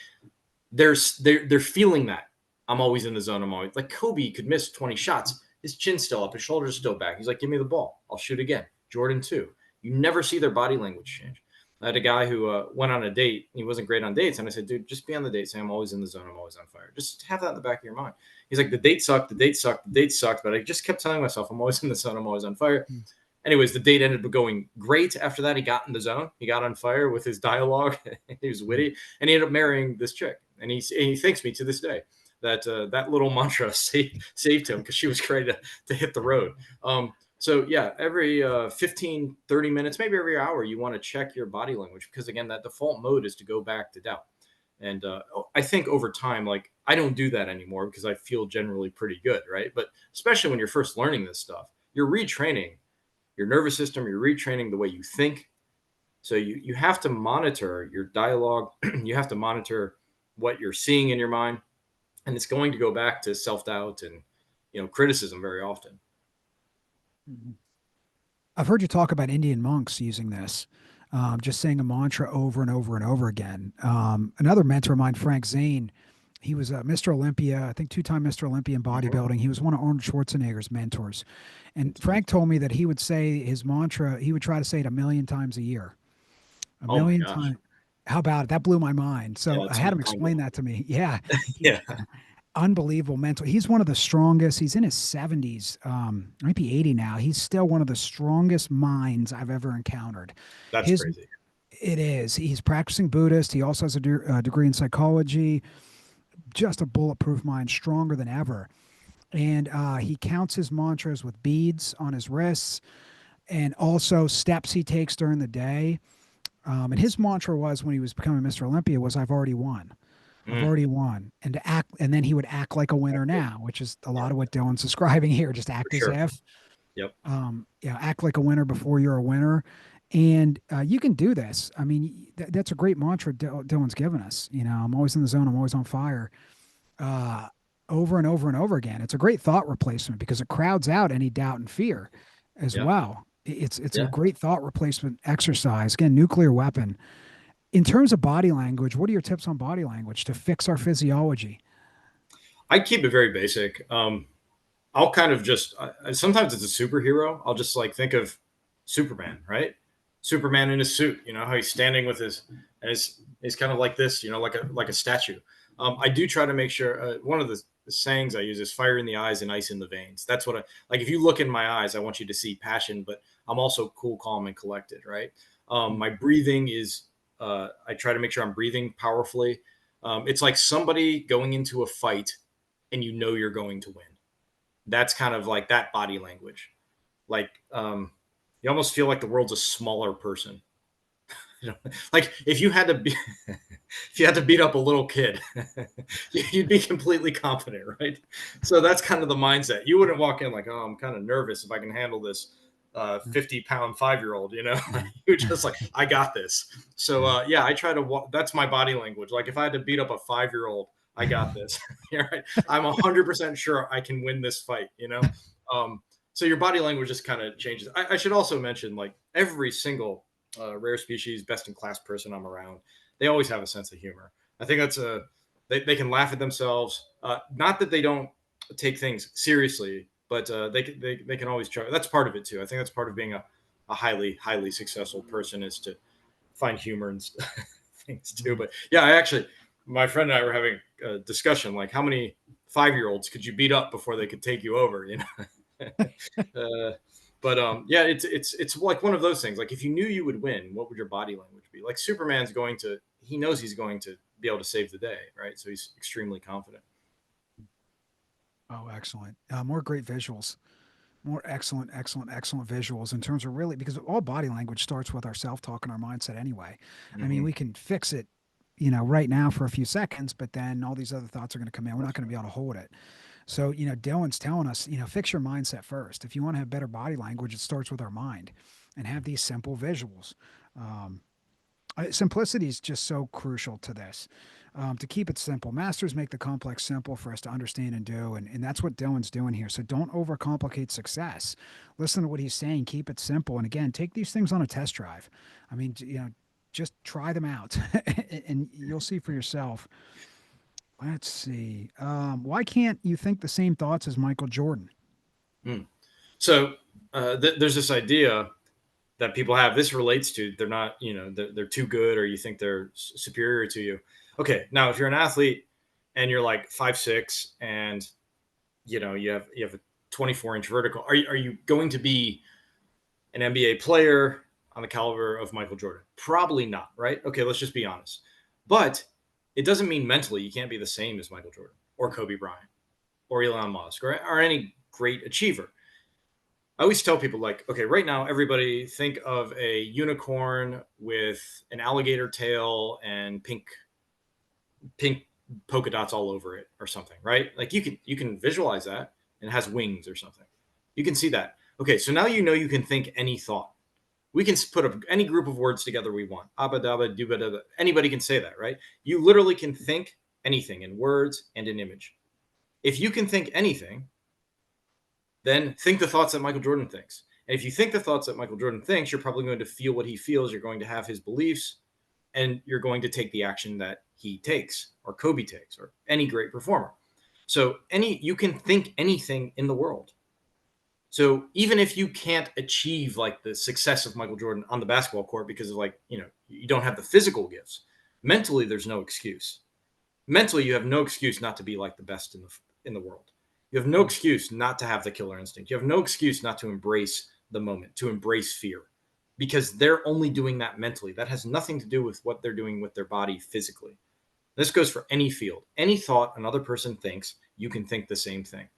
they're feeling that I'm always in the zone. I'm always like Kobe could miss 20 shots. His chin's still up, his shoulders still back. He's like, give me the ball. I'll shoot again. Jordan too. You never see their body language change. I had a guy who went on a date. He wasn't great on dates. And I said, dude, just be on the date. Say, I'm always in the zone. I'm always on fire. Just have that in the back of your mind. He's like, the date sucked. The date sucked. The date sucked. But I just kept telling myself, I'm always in the zone. I'm always on fire. Hmm. Anyways, the date ended up going great. After that, he got in the zone. He got on fire with his dialogue. He was Hmm. witty. And he ended up marrying this chick. And he thanks me to this day that that little mantra saved him because she was ready to hit the road. So yeah, every 15, 30 minutes, maybe every hour, you want to check your body language because again, that default mode is to go back to doubt. And I think over time, like I don't do that anymore because I feel generally pretty good, right? But especially when you're first learning this stuff, you're retraining your nervous system, you're retraining the way you think. So you have to monitor your dialogue. You have to monitor what you're seeing in your mind, and it's going to go back to self-doubt and criticism very often. Mhm. I've heard you talk about Indian monks using this, just saying a mantra over and over and over again. Another mentor of mine, Frank Zane, he was Mr. Olympia, I think two-time Mr. Olympia in Mhm. bodybuilding. He was one of Arnold Schwarzenegger's mentors. And That's Frank amazing. told me that he would say his mantra, he would try to say it a million times a year. A Oh my million gosh. times. How about it? That blew my mind. Yeah, So I it's had him incredible. explain that to me. Yeah. He, Yeah. unbelievable mental. He's one of the strongest. He's in his 70s, might be 80 now. He's still one of the strongest minds I've ever encountered. That's His crazy. It is. He's practicing Buddhist. He also has a degree in psychology. Just a bulletproof mind, stronger than ever. And he counts his mantras with beads on his wrists, and also steps he takes during the day. And his mantra was when he was becoming Mr. Olympia was "I've already won." I've Mm, already won. And to act, and then he would act like a winner exactly. now, which is a Yeah, lot of what Dylan's describing here. Just for act as sure. if, Yep. act like a winner before you're a winner. And you can do this. I mean, that's a great mantra Dylan's given us. I'm always in the zone. I'm always on fire. Uh, Over and over and over again. It's a great thought replacement because it crowds out any doubt and fear as Yeah. well. It's a Yeah. great thought replacement exercise. Again, nuclear weapon. In terms of body language, what are your tips on body language to fix our physiology? I keep it very basic. I'll kind of just sometimes it's a superhero. I'll just like think of Superman, right? Superman in his suit. You know how he's standing with his and he's kind of like this. Like a statue. I do try to make sure. One of the sayings I use is "fire in the eyes and ice in the veins." That's what I like. If you look in my eyes, I want you to see passion, but I'm also cool, calm, and collected. Right. My breathing is. I try to make sure I'm breathing powerfully. It's like somebody going into a fight, and you're going to win. That's kind of like that body language. Like you almost feel like the world's a smaller person. Like if you had to be if you had to beat up a little kid, you'd be completely confident, right? So that's kind of the mindset. You wouldn't walk in like, oh, I'm kind of nervous if I can handle this 50-pound 5-year-old, You're just like, I got this. So yeah, I try to that's my body language. Like if I had to beat up a 5-year-old, I got this. Right? I'm 100% sure I can win this fight. um, so your body language just kind of changes. I should also mention like every single rare species, best in class person I'm around, they always have a sense of humor. I think they can laugh at themselves. Not that they don't take things seriously, but they can always try. That's part of it too. I think that's part of being a highly successful person is to find humor and things too. But yeah, my friend and I were having a discussion like how many 5-year-olds could you beat up before they could take you over? uh, but yeah, it's like one of those things. Like if you knew you would win, what would your body language be? Like Superman's he knows he's going to be able to save the day, right? So he's extremely confident. Oh, excellent. More great visuals. More excellent, excellent, excellent visuals in terms of really, because all body language starts with our self talk and our mindset anyway. I mean, Hmm. we can fix it, right now for a few seconds, but then all these other thoughts are going to come in. We're not going to be able to hold it. So, Dylan's telling us, fix your mindset first. If you want to have better body language, it starts with our mind and have these simple visuals. Um, Simplicity is just so crucial to this. To keep it simple, masters make the complex simple for us to understand and do, and that's what Dylan's doing here. So don't overcomplicate success. Listen to what he's saying. Keep it simple, and again, take these things on a test drive. I mean, just try them out, and you'll see for yourself. Let's see. Why can't you think the same thoughts as Michael Jordan? Mm. So there's this idea that people have. This relates to they're not, they're too good, or you think they're superior to you. Okay, now if you're an athlete and you're like 5'6" and you have a 24-inch vertical, are you going to be an NBA player on the caliber of Michael Jordan? Probably not, right? Okay, let's just be honest. But it doesn't mean mentally you can't be the same as Michael Jordan or Kobe Bryant or Elon Musk or any great achiever. I always tell people, like, okay, right now, everybody think of a unicorn with an alligator tail and pink polka dots all over it or something, right? Like you can visualize that, and it has wings or something. You can see that. Okay, so now you know you can think any thought. We can put any group of words together we want. Abba dabba dooba da. Anybody can say that, right? You literally can think anything in words and in image. If you can think anything, then think the thoughts that Michael Jordan thinks. And if you think the thoughts that Michael Jordan thinks, you're probably going to feel what he feels. You're going to have his beliefs, and you're going to take the action that he takes, or Kobe takes, or any great performer. So you can think anything in the world. So even if you can't achieve like the success of Michael Jordan on the basketball court because of like, you don't have the physical gifts, mentally there's no excuse. Mentally you have no excuse not to be like the best in the world. You have no excuse not to have the killer instinct. You have no excuse not to embrace the moment, to embrace fear. Because they're only doing that mentally. That has nothing to do with what they're doing with their body physically. This goes for any field. Any thought another person thinks, you can think the same thing.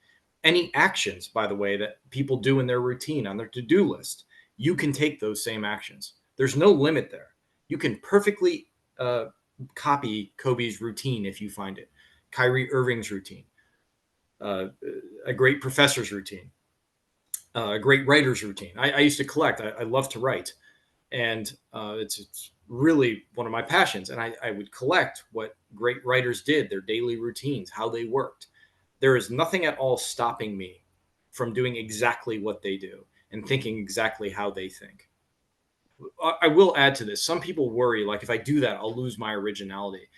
Any actions, by the way, that people do in their routine on their to-do list, you can take those same actions. There's no limit there. You can perfectly uh, copy Kobe's routine if you find it. Kyrie Irving's routine, uh, a great professor's routine, a great writer's routine. I used to collect. I love to write, and it's really one of my passions. And I would collect what great writers did, their daily routines, how they worked. There is nothing at all stopping me from doing exactly what they do and thinking exactly how they think. I will add to this. Some people worry, like, if I do that, I'll lose my originality.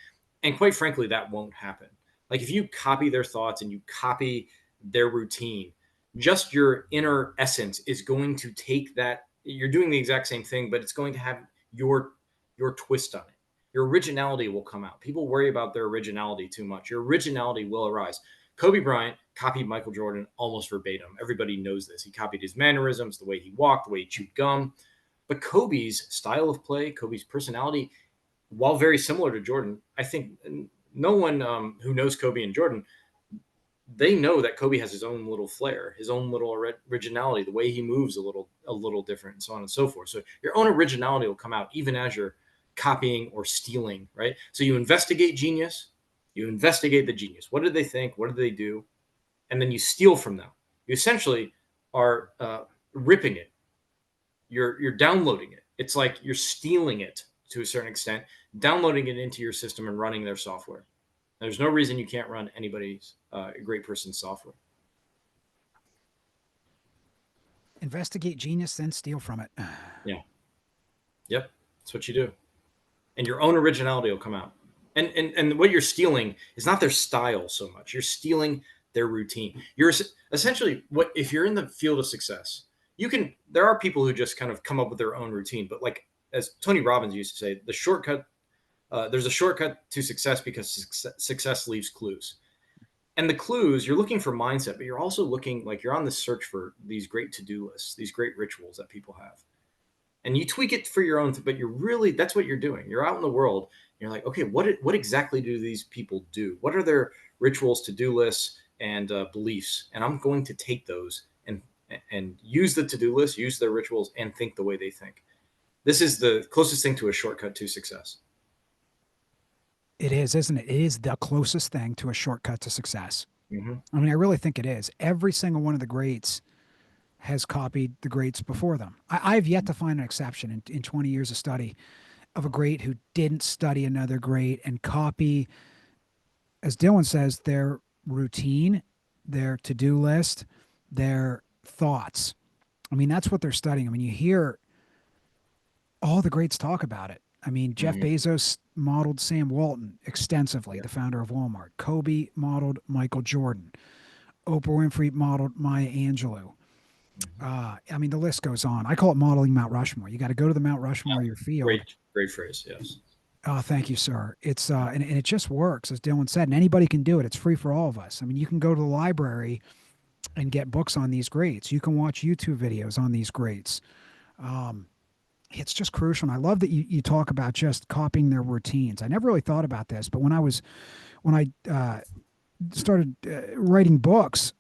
And quite frankly, that won't happen. Like, if you copy their thoughts and you copy their routine, just your inner essence is going to take that. You're doing the exact same thing, but it's going to have your twist on it. Your originality will come out. People worry about their originality too much. Your originality will arise. Kobe Bryant copied Michael Jordan almost verbatim. Everybody knows this. He copied his mannerisms, the way he walked, the way he chewed gum. But Kobe's style of play, Kobe's personality, while very similar to Jordan, I think no one who knows Kobe and Jordan, they know that Kobe has his own little flair, his own little originality, the way he moves a little different, and so on and so forth. So your own originality will come out even as you're copying or stealing, right? So you investigate genius, you investigate the genius. What did they think? What did they do? And then you steal from them. You essentially are ripping it. You're downloading it. It's like you're stealing it to a certain extent, downloading it into your system and running their software. There's no reason you can't run anybody's great person's software. Investigate genius, then steal from it. Yeah. Yep. That's what you do. And your own originality will come out. And what you're stealing is not their style so much. You're stealing their routine. You're essentially, what if you're in the field of success, there are people who just kind of come up with their own routine, but like as Tony Robbins used to say, there's a shortcut to success because success leaves clues. And the clues, you're looking for mindset, but you're also looking, like, you're on the search for these great to-do lists, these great rituals that people have. And you tweak it for your own, but that's what you're doing. You're out in the world. You're like, okay, what exactly do these people do? What are their rituals, to-do lists, and beliefs? And I'm going to take those and use the to-do list, use their rituals, and think the way they think. This is the closest thing to a shortcut to success. It is, isn't it? It is the closest thing to a shortcut to success. Mm-hmm. I mean, I really think it is. Every single one of the greats has copied the greats before them. I've yet to find an exception in 20 years of study of a great who didn't study another great and copy, as Dylan says, their routine, their to do list, their thoughts. I mean, that's what they're studying. I mean, you hear all the greats talk about it. I mean, Jeff Mm-hmm. Bezos modeled Sam Walton extensively, the founder of Walmart. Kobe modeled Michael Jordan. Oprah Winfrey modeled Maya Angelou. Mm-hmm. I mean, the list goes on. I call it modeling Mount Rushmore. You got to go to the Mount Rushmore of Yeah. your field. Great phrase. Yes. Oh, thank you, sir. It's and it just works, as Dylan said, and anybody can do it. It's free for all of us. I mean, you can go to the library and get books on these greats. You can watch YouTube videos on these greats. Um, it's just crucial. And I love that you talk about just copying their routines. I never really thought about this, but when I started writing books,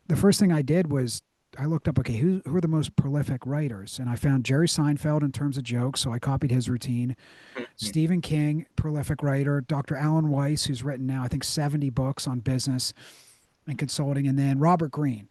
the first thing I did was I looked up, okay, who are the most prolific writers? And I found Jerry Seinfeld in terms of jokes, so I copied his routine. Stephen King, prolific writer. Dr. Alan Weiss, who's written now, I think, 70 books on business and consulting. And then Robert Greene.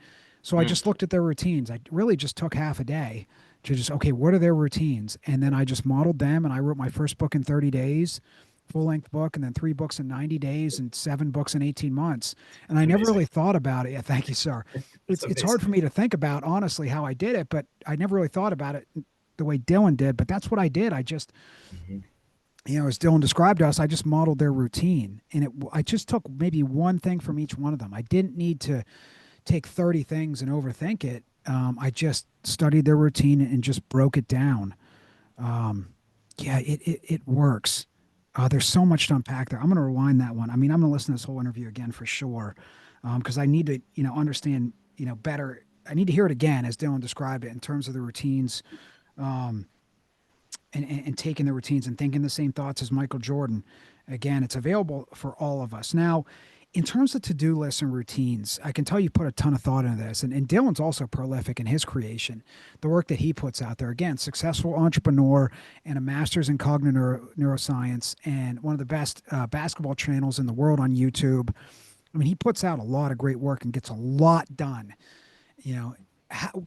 So I Mm, just looked at their routines. I really just took half a day to just, okay, what are their routines? And then I just modeled them and I wrote my first book in 30 days, full length book, and then three books in 90 days and seven books in 18 months. And it's I never amazing. really thought about it. Yeah, thank you, sir. It's It's hard amazing. for me to think about honestly how I did it, but I never really thought about it the way Dylan did. But that's what I did. I just, Mhm. as Dylan described to us, I just modeled their routine, and I just took maybe one thing from each one of them. I didn't need to take 30 things and overthink it. I just studied their routine and just broke it down. Um, yeah, it works. There's so much to unpack there. I'm going to rewind that one. I mean, I'm going to listen to this whole interview again for sure, because I need to, understand, better. I need to hear it again as Dylan described it in terms of the routines, um, and taking the routines and thinking the same thoughts as Michael Jordan. Again, it's available for all of us. Now, in terms of to-do lists and routines, I can tell you put a ton of thought into this. And Dylan's also prolific in his creation, the work that he puts out there. Again, successful entrepreneur and a master's in cognitive neuroscience and one of the best basketball channels in the world on YouTube. I mean, he puts out a lot of great work and gets a lot done. You know,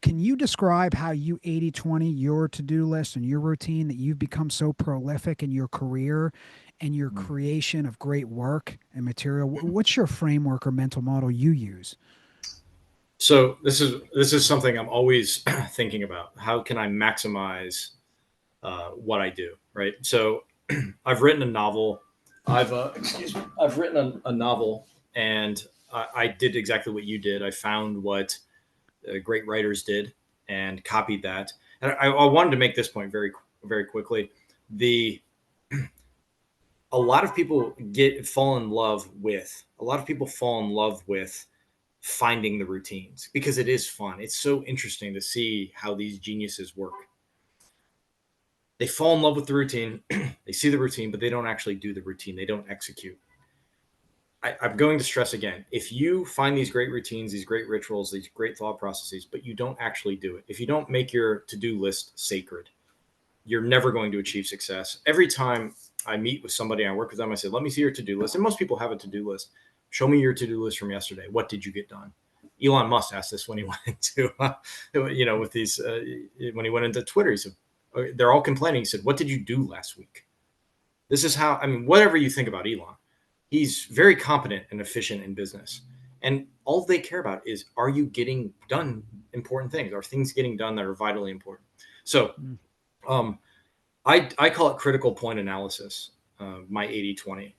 can you describe how you 80/20 your to-do list and your routine that you've become so prolific in your career and your Mm. creation of great work and material? What's your framework or mental model you use? So this is something I'm always thinking about. How can I maximize what I do? Right. So I've written a novel. Excuse me. I've written a novel, and I did exactly what you did. I found what great writers did and copied that. And I wanted to make this point very quickly. The A lot of people get fall in love with a lot of people fall in love with finding the routines because it is fun. It's so interesting to see how these geniuses work. They fall in love with the routine, they see the routine, but they don't actually do the routine. They don't execute. I'm going to stress again, if you find these great routines, these great rituals, these great thought processes, but you don't actually do it, if you don't make your to do list sacred, you're never going to achieve success. Every time I meet with somebody, I work with them, I say, let me see your to do list. And most people have a to do list. Show me your to do list from yesterday. What did you get done? Elon Musk asked this when he went into, with these, when he went into Twitter, he said, they're all complaining. He said, what did you do last week? This is how, I mean, whatever you think about Elon, he's very competent and efficient in business. And all they care about is, are you getting done important things? Are things getting done that are vitally important? So, Mm. um, I call it critical point analysis, my 80/20.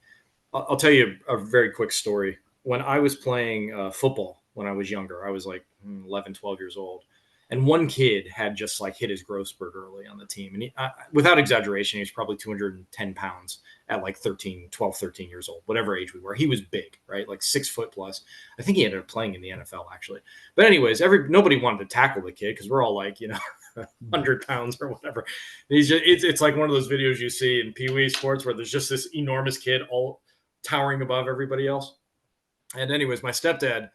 I'll tell you a very quick story. When I was playing football when I was younger, I was like 11, 12 years old. And one kid had just like hit his growth spurt early on the team. And without exaggeration, he was probably 210 pounds at like 13, 12, 13 years old, whatever age we were. He was big, right? Like 6 foot plus. I think he ended up playing in the NFL actually. But, anyways, nobody wanted to tackle the kid because we're all like, 100 pounds or whatever. It's like one of those videos you see in Pee Wee Sports where there's just this enormous kid all towering above everybody else. And anyways, my stepdad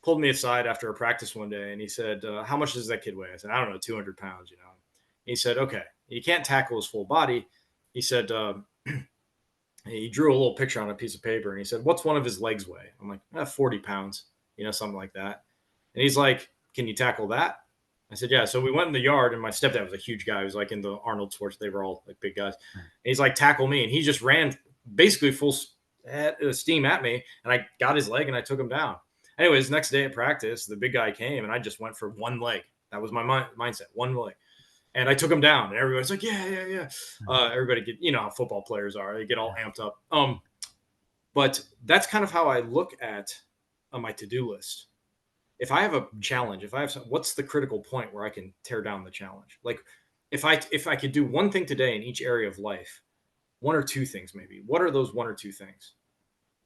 pulled me aside after a practice one day and he said, "How much does that kid weigh?" I said, "I don't know, 200 pounds." He said, "Okay, you can't tackle his full body." He said, he drew a little picture on a piece of paper and he said, "What's one of his legs weigh?" I'm like, 40 pounds, something like that. And he's like, "Can you tackle that?" I said, "Yeah." So we went in the yard, and my stepdad was a huge guy. He was like in the Arnold Schwarzenegger. They were all like big guys. And he's like, "Tackle me," and he just ran basically full steam at me, and I got his leg and I took him down. Anyways, next day at practice, the big guy came, and I just went for one leg. That was my mindset, one leg. And I took him down, and everybody's like, "Yeah, yeah, yeah." Everybody get, how football players are; they get all amped up. But that's kind of how I look at my to-do list. If I have a challenge, if I have what's the critical point where I can tear down the challenge? Like, if I could do one thing today in each area of life, one or two things maybe. What are those one or two things?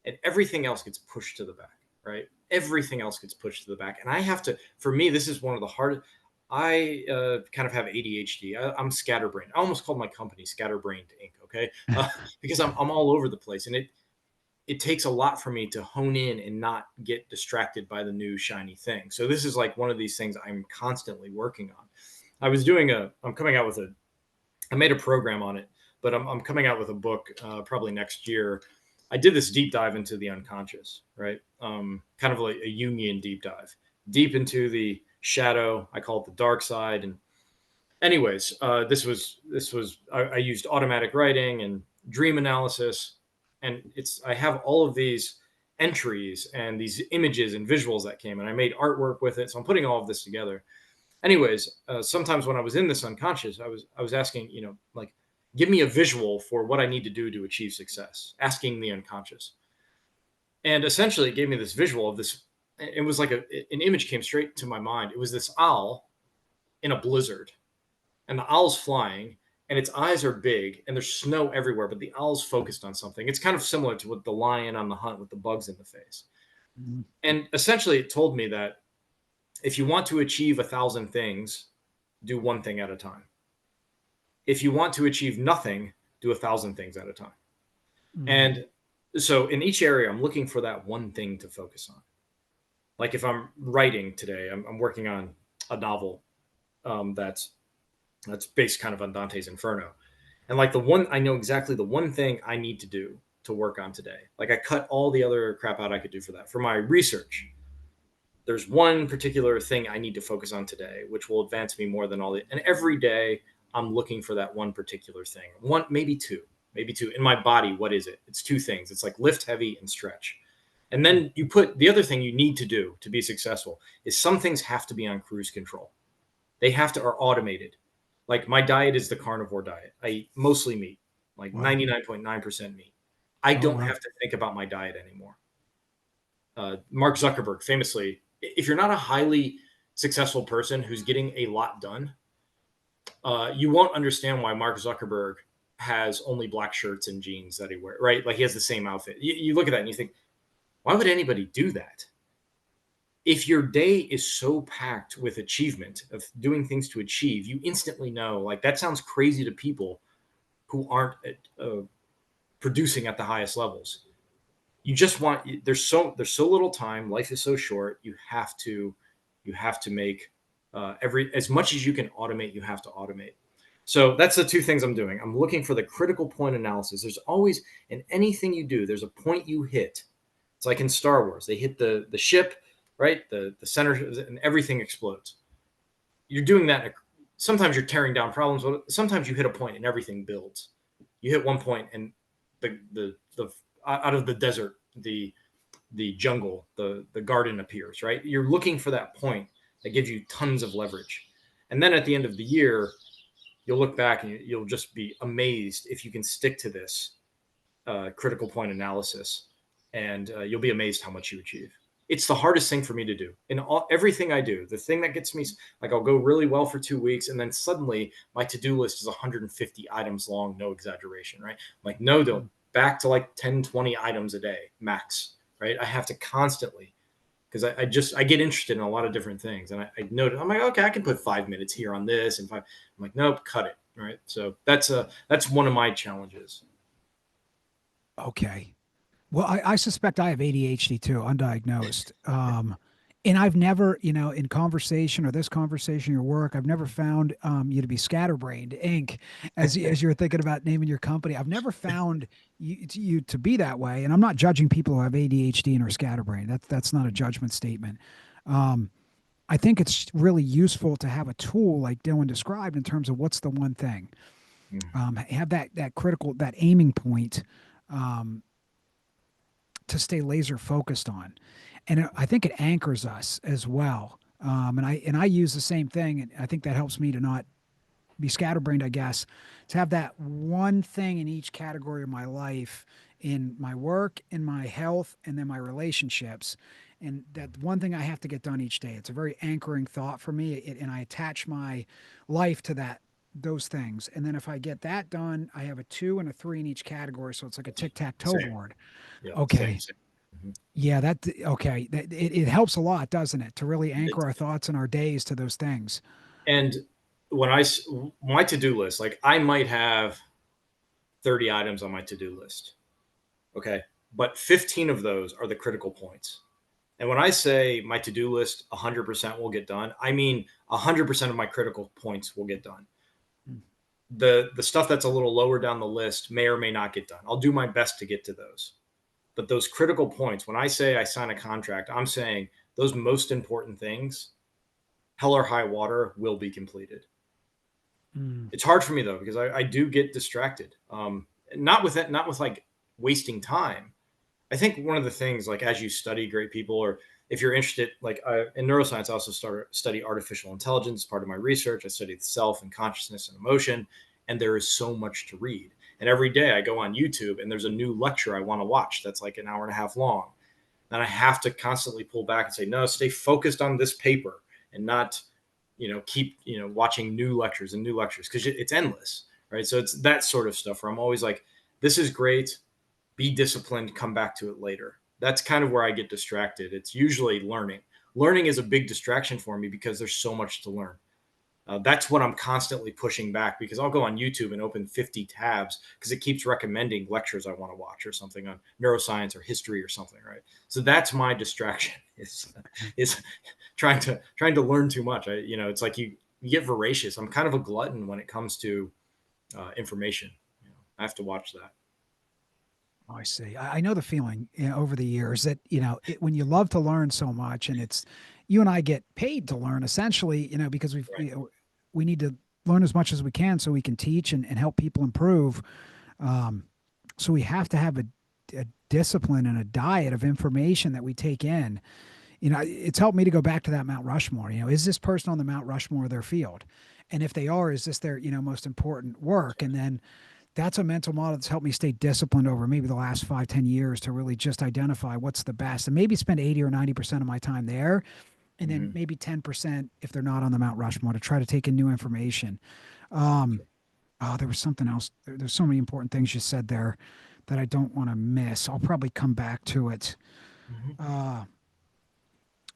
And everything else gets pushed to the back, right? Everything else gets pushed to the back, and I have to. For me, this is one of the hardest. I kind of have ADHD. I'm scatterbrained. I almost called my company Scatterbrained Inc. Okay, because I'm all over the place, and it takes a lot for me to hone in and not get distracted by the new shiny thing. So this is like one of these things I'm constantly working on. I'm coming out with I made a program on it, but I'm coming out with a book probably next year. I did this deep dive into the unconscious, right? Kind of like a Jungian deep dive. deep into the shadow. I call it the dark side. And anyways, this was I used automatic writing and dream analysis, and I have all of these entries and these images and visuals that came, and I made artwork with it. So I'm putting all of this together. Anyways, sometimes when I was in this unconscious, I was asking, like, give me a visual for what I need to do to achieve success. Asking the unconscious, and essentially it gave me this visual of this. It was like an image came straight to my mind. It was this owl in a blizzard, and the owl's flying, and its eyes are big, and there's snow everywhere, but the owl's focused on something. It's kind of similar to what the lion on the hunt with the bugs in the face. Mhm. And essentially, it told me that if you want to achieve 1,000 things, do one thing at a time. If you want to achieve nothing, do 1,000 things at a time. Mhm. And so in each area, I'm looking for that one thing to focus on. Like if I'm writing today, I'm working on a novel that's based kind of on Dante's Inferno. And like I know exactly the one thing I need to do to work on today. Like I cut all the other crap out I could do for that. For my research, there's one particular thing I need to focus on today, which will advance me more than all the. And every day I'm looking for that one particular thing. One, maybe two in my body. What is it? It's two things. It's like lift heavy and stretch. And then you put the other thing you need to do to be successful is some things have to be on cruise control. They have to are automated. Like my diet is the carnivore diet. I eat mostly meat, like Wow. 99.9% meat. I Oh, don't wow. have to think about my diet anymore. Mark Zuckerberg famously, if you're not a highly successful person who's getting a lot done, you won't understand why Mark Zuckerberg has only black shirts and jeans that he wears, right? Like he has the same outfit. You look at that and you think, why would anybody do that? If your day is so packed with achievement of doing things to achieve, you instantly know, like, that sounds crazy to people who aren't uh, producing at the highest levels. You just want there's so little time. Life is so short. You have to make every as much as you can automate. You have to automate. So that's the two things I'm doing. I'm looking for the critical point analysis. There's always in anything you do, there's a point you hit. It's like in Star Wars, they hit the ship, right? The center, and everything explodes. You're doing that. Sometimes you're tearing down problems, but sometimes you hit a point and everything builds. You hit one point and the out of the desert, the jungle, the garden appears, right? You're looking for that point that gives you tons of leverage. And then at the end of the year, you'll look back and you'll just be amazed if you can stick to this critical point analysis, and you'll be amazed how much you achieve. It's the hardest thing for me to do in everything I do. The thing that gets me, like, I'll go really well for 2 weeks, and then suddenly my to-do list is 150 items long, no exaggeration, right? Like, no, don't back to like 10, 20 items a day max, right? I have to constantly because I get interested in a lot of different things, and I notice I'm like, okay, I can put 5 minutes here on this, and five. I'm like, nope, cut it, right? So that's one of my challenges. Okay. Well, I suspect I have ADHD too, undiagnosed. And I've never, in conversation or this conversation, your work, I've never found you to be scatterbrained, Inc. As you're thinking about naming your company, I've never found you to be that way. And I'm not judging people who have ADHD and are scatterbrained. That's not a judgment statement. Um, I think it's really useful to have a tool like Dylan described in terms of what's the one thing. Mm. Have that critical that aiming point. Um, to stay laser focused on. And I think it anchors us as well. And I use the same thing, and I think that helps me to not be scatterbrained. I guess to have that one thing in each category of my life, in my work, in my health, and then my relationships, and that one thing I have to get done each day. It's a very anchoring thought for me, and I attach my life to those things. And then if I get that done, I have a 2 and a 3 in each category, so it's like a tic tac toe Same. board. Yeah, same, Okay, same. Mhm. yeah, okay. It helps a lot, doesn't it, to really It- anchor our thoughts and our days to those things. And when my to-do list, like I might have 30 items on my to-do list. Okay. But 15 of those are the critical points. And when I say my to-do list 100% will get done, I mean 100% of my critical points will get done. Mm. The stuff that's a little lower down the list may or may not get done. I'll do my best to get to those. But those critical points, when I say I sign a contract, I'm saying those most important things, hell or high water, will be completed. Mm. It's hard for me though because I do get distracted. Not with it, not with like wasting time. I think one of the things, like as you study great people, or if you're interested, like in neuroscience, I also study artificial intelligence. Part of my research, I study the self and consciousness and emotion, and there is so much to read. And every day I go on YouTube, and there's a new lecture I want to watch that's like an hour and a half long. And I have to constantly pull back and say, no, stay focused on this paper and not, keep watching new lectures and new lectures because it's endless, right? So it's that sort of stuff where I'm always like, this is great, be disciplined, come back to it later. That's kind of where I get distracted. It's usually learning. Learning is a big distraction for me because there's so much to learn. That's what I'm constantly pushing back because I'll go on YouTube and open 50 tabs because it keeps recommending lectures I want to watch or something on neuroscience or history or something, right? So that's my distraction is trying to learn too much. It's like you get voracious. I'm kind of a glutton when it comes to information. I have to watch that. Oh, I see. I know the feeling, over the years that, when you love to learn so much and you and I get paid to learn essentially, because Right. we need to learn as much as we can so we can teach and help people improve. Um, so we have to have a discipline and a diet of information that we take in. It's helped me to go back to that Mount Rushmore. Is this person on the Mount Rushmore of their field? And if they are, is this their, most important work? And then that's a mental model that's helped me stay disciplined over maybe the last 5, 10 years to really just identify what's the best and maybe spend 80 or 90% of my time there. And then Mm-hmm. maybe 10% if they're not on the Mount Rushmore to try to take in new information. Um, oh, there was something else. There's so many important things you said there that I don't want to miss. I'll probably come back to it. Mm-hmm. Uh,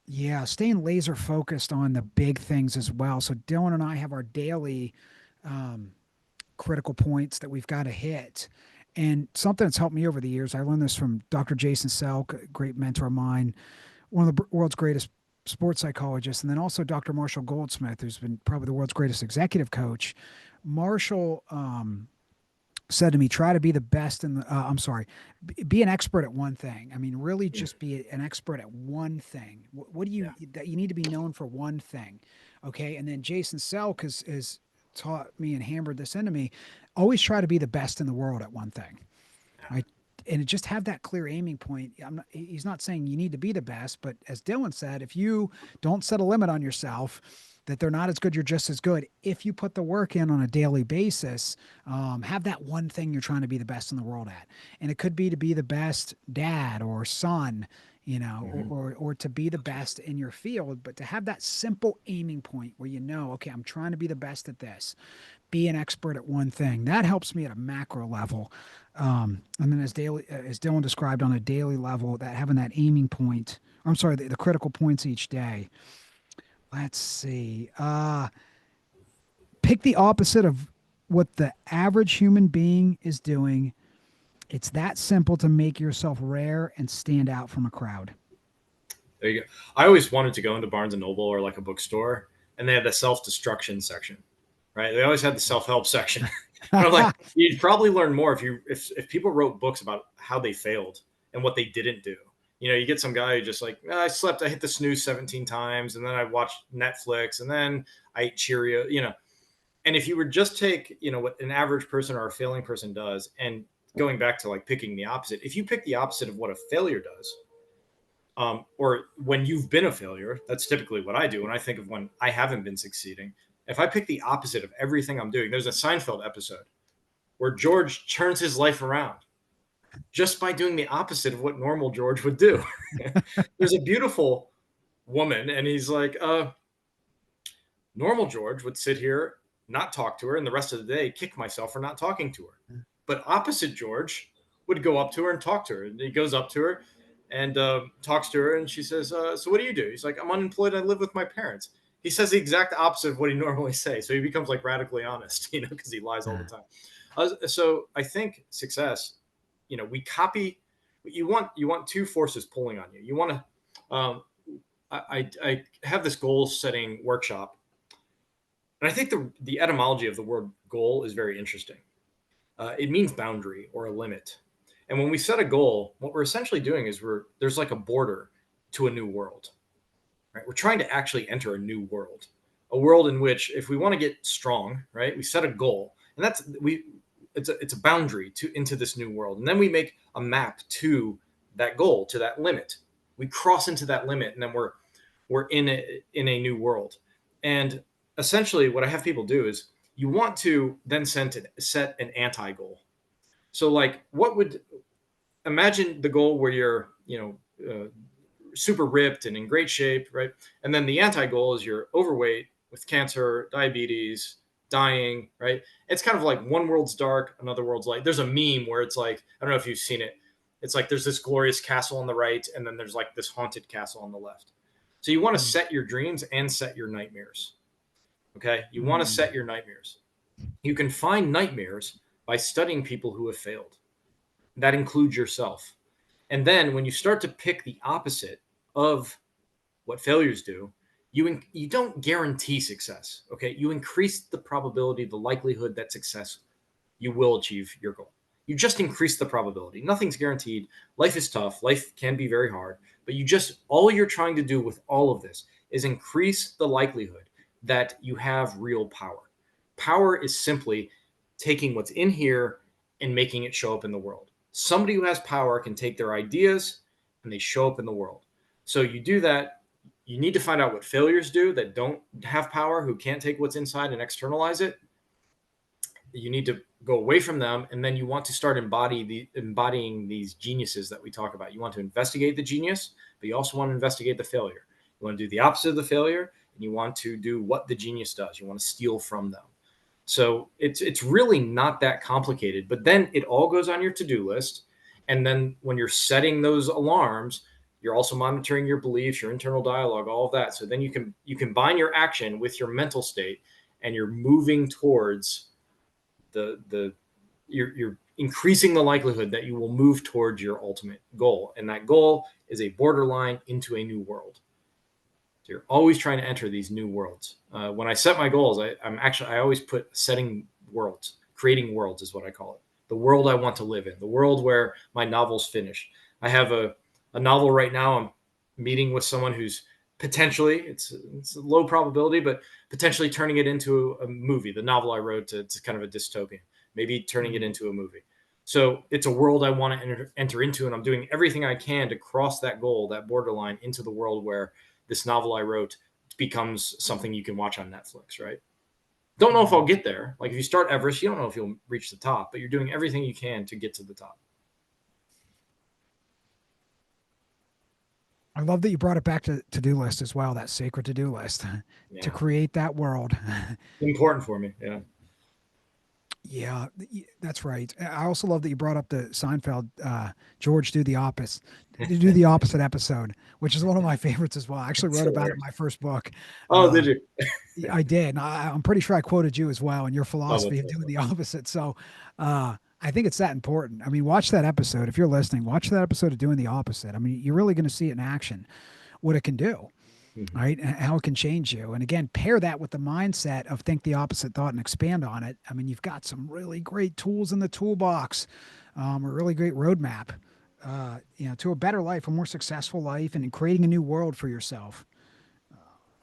yeah, staying laser focused on the big things as well. So Dylan and I have our daily um, critical points that we've got to hit. And something that's helped me over the years, I learned this from Dr. Jason Selk, a great mentor of mine, one of the world's greatest sports psychologists, and then also Dr. Marshall Goldsmith, who's been probably the world's greatest executive coach. Marshall said to me, try to be the best in the, I'm sorry, be an expert at one thing. I mean, really just be an expert at one thing. What do Yeah. that you need to be known for one thing. Okay. And then Jason Selk has taught me and hammered this into me. Always try to be the best in the world at one thing. Yeah. Right. And just have that clear aiming point. He's not saying you need to be the best, but as Dylan said, if you don't set a limit on yourself, that they're not as good, you're just as good. If you put the work in on a daily basis, have that one thing you're trying to be the best in the world at. And it could be to be the best dad or son, Mm-hmm. or to be the best in your field, but to have that simple aiming point where okay, I'm trying to be the best at this, be an expert at one thing. That helps me at a macro level. And then as Dylan described on a daily level, that having that aiming point, I'm sorry, the critical points each day. Let's see. Pick the opposite of what the average human being is doing. It's that simple to make yourself rare and stand out from a crowd. There you go. I always wanted to go into Barnes and Noble or like a bookstore, and they had the self destruction section, right? They always had the self help section. And I'm like, you'd probably learn more if people wrote books about how they failed and what they didn't do. You get some guy who just like, I slept, I hit the snooze 17 times, and then I watched Netflix, and then I ate Cheerio. And if you would just take, what an average person or a failing person does, and going back to like picking the opposite, if you pick the opposite of what a failure does, or when you've been a failure, that's typically what I do when I think of when I haven't been succeeding. If I pick the opposite of everything I'm doing, there's a Seinfeld episode where George turns his life around just by doing the opposite of what normal George would do. There's a beautiful woman, and he's like, normal George would sit here, not talk to her, and the rest of the day kick myself for not talking to her. But opposite George would go up to her and talk to her. And he goes up to her and talks to her, and she says, "So what do you do?" He's like, "I'm unemployed. I live with my parents." He says the exact opposite of what he normally says, so he becomes like radically honest, because he lies all the time. So I think success, we copy. You want two forces pulling on you. You want to. I have this goal setting workshop, and I think the etymology of the word goal is very interesting. It means boundary or a limit. And when we set a goal, what we're essentially doing is there's like a border to a new world. right? We're trying to actually enter a world in which, if we want to get strong, right, we set a goal, and it's a boundary to into this new world, and then we make a map to that goal, to that limit. We cross into that limit, and then we're in a new world. And essentially, what I have people do is you want to then set an anti goal. So, like, what would imagine the goal where you're, super ripped and in great shape, right? And then the anti goal is you're overweight with cancer, diabetes, dying, right? It's kind of like one world's dark, another world's light. There's a meme where it's like, I don't know if you've seen it. It's like there's this glorious castle on the right, and then there's like this haunted castle on the left. So you want to Mm, set your dreams and set your nightmares. Okay. You want to mm, set your nightmares. You can find nightmares by studying people who have failed. That includes yourself. And then when you start to pick the opposite of what failures do, you don't guarantee success. Okay, you increase the probability, the likelihood that success you will achieve your goal. You just increase the probability. Nothing's guaranteed. Life is tough. Life can be very hard, but all you're trying to do with all of this is increase the likelihood that you have real power. Power is simply taking what's in here and making it show up in the world. Somebody who has power can take their ideas and they show up in the world. So you do that. You need to find out what failures do that don't have power, who can't take what's inside and externalize it. You need to go away from them, and then you want to start embodying these geniuses that we talk about. You want to investigate the genius, but you also want to investigate the failure. You want to do the opposite of the failure, and you want to do what the genius does. You want to steal from them. So it's really not that complicated, but then it all goes on your to-do list. And then when you're setting those alarms, you're also monitoring your beliefs, your internal dialogue, all of that. So then you combine your action with your mental state, and you're moving towards the you're increasing the likelihood that you will move towards your ultimate goal, and that goal is a borderline into a new world. So you're always trying to enter these new worlds. When I set my goals, I always put setting worlds, creating worlds is what I call it. The world I want to live in, the world where my novel's finished. I have a novel right now. I'm meeting with someone who's potentially, it's a low probability, but potentially turning it into a movie. The novel I wrote, it's kind of a dystopian, maybe turning it mm. into a movie. So it's a world I want to enter into, and I'm doing everything I can to cross that goal, that borderline, into the world where this novel I wrote becomes something you can watch on Netflix, right? Don't know if I'll Mm. get there. Like, if you start Everest, you don't know if you'll reach the top, but you're doing everything you can to get to the top. I love that you brought it back to to-do list as well, that sacred to-do list to Yeah. create that world. Important for me. Yeah. Yeah, that's right. I also love that you brought up the Seinfeld George do the opposite episode, which is one of my favorites as well. I actually It's wrote about it in hilarious. my first book. Oh, did Uh, you? I did. And I'm pretty sure I quoted you as well in your Oh, philosophy that's of doing awesome. the opposite. So I think it's that important. I mean, watch that episode. If you're listening, watch that episode of doing the opposite. I mean, you're really going to see it in action, what it can do, Mhm. right? And how it can change you. And again, pair that with the mindset of think the opposite thought and expand on it. I mean, you've got some really great tools in the toolbox, a really great roadmap, to a better life, a more successful life, and in creating a new world for yourself.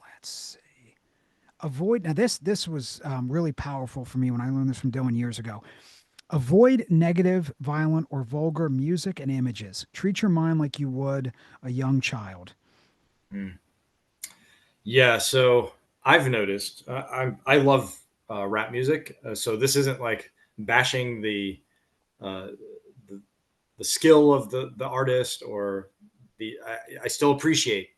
Let's see. Avoid now. This was really powerful for me when I learned this from Dylan years ago. Avoid negative, violent, or vulgar music and images. Treat your mind like you would a young child. Mm. Yeah. So I've noticed. I love rap music. So this isn't like bashing uh, the the skill of the artist, or I still appreciate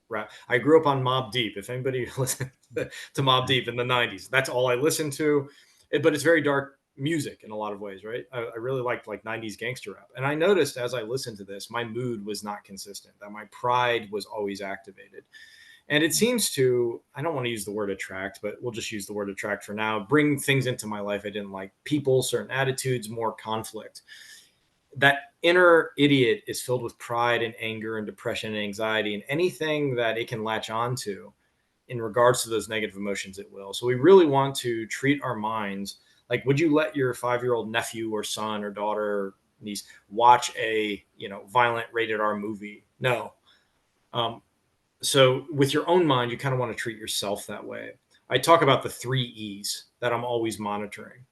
rap. I grew up on Mob Deep. If anybody listened to Mob Deep in the '90s, that's all I listened to. But it's very dark music in a lot of ways, right? I really liked like '90s gangster rap, and I noticed as I listened to this, my mood was not consistent. That my pride was always activated, and it seems to, I don't want to use the word attract, but we'll just use the word attract for now, bring things into my life I didn't like: people, certain attitudes, more conflict. That inner idiot is filled with pride and anger and depression and anxiety, and anything that it can latch on to in regards to those negative emotions, it will. So we really want to treat our minds like, would you let your 5-year-old nephew or son or daughter or niece watch a violent rated R movie? No. um, So with your own mind, you kind of want to treat yourself that way. I talk about the three E's that I'm always monitoring.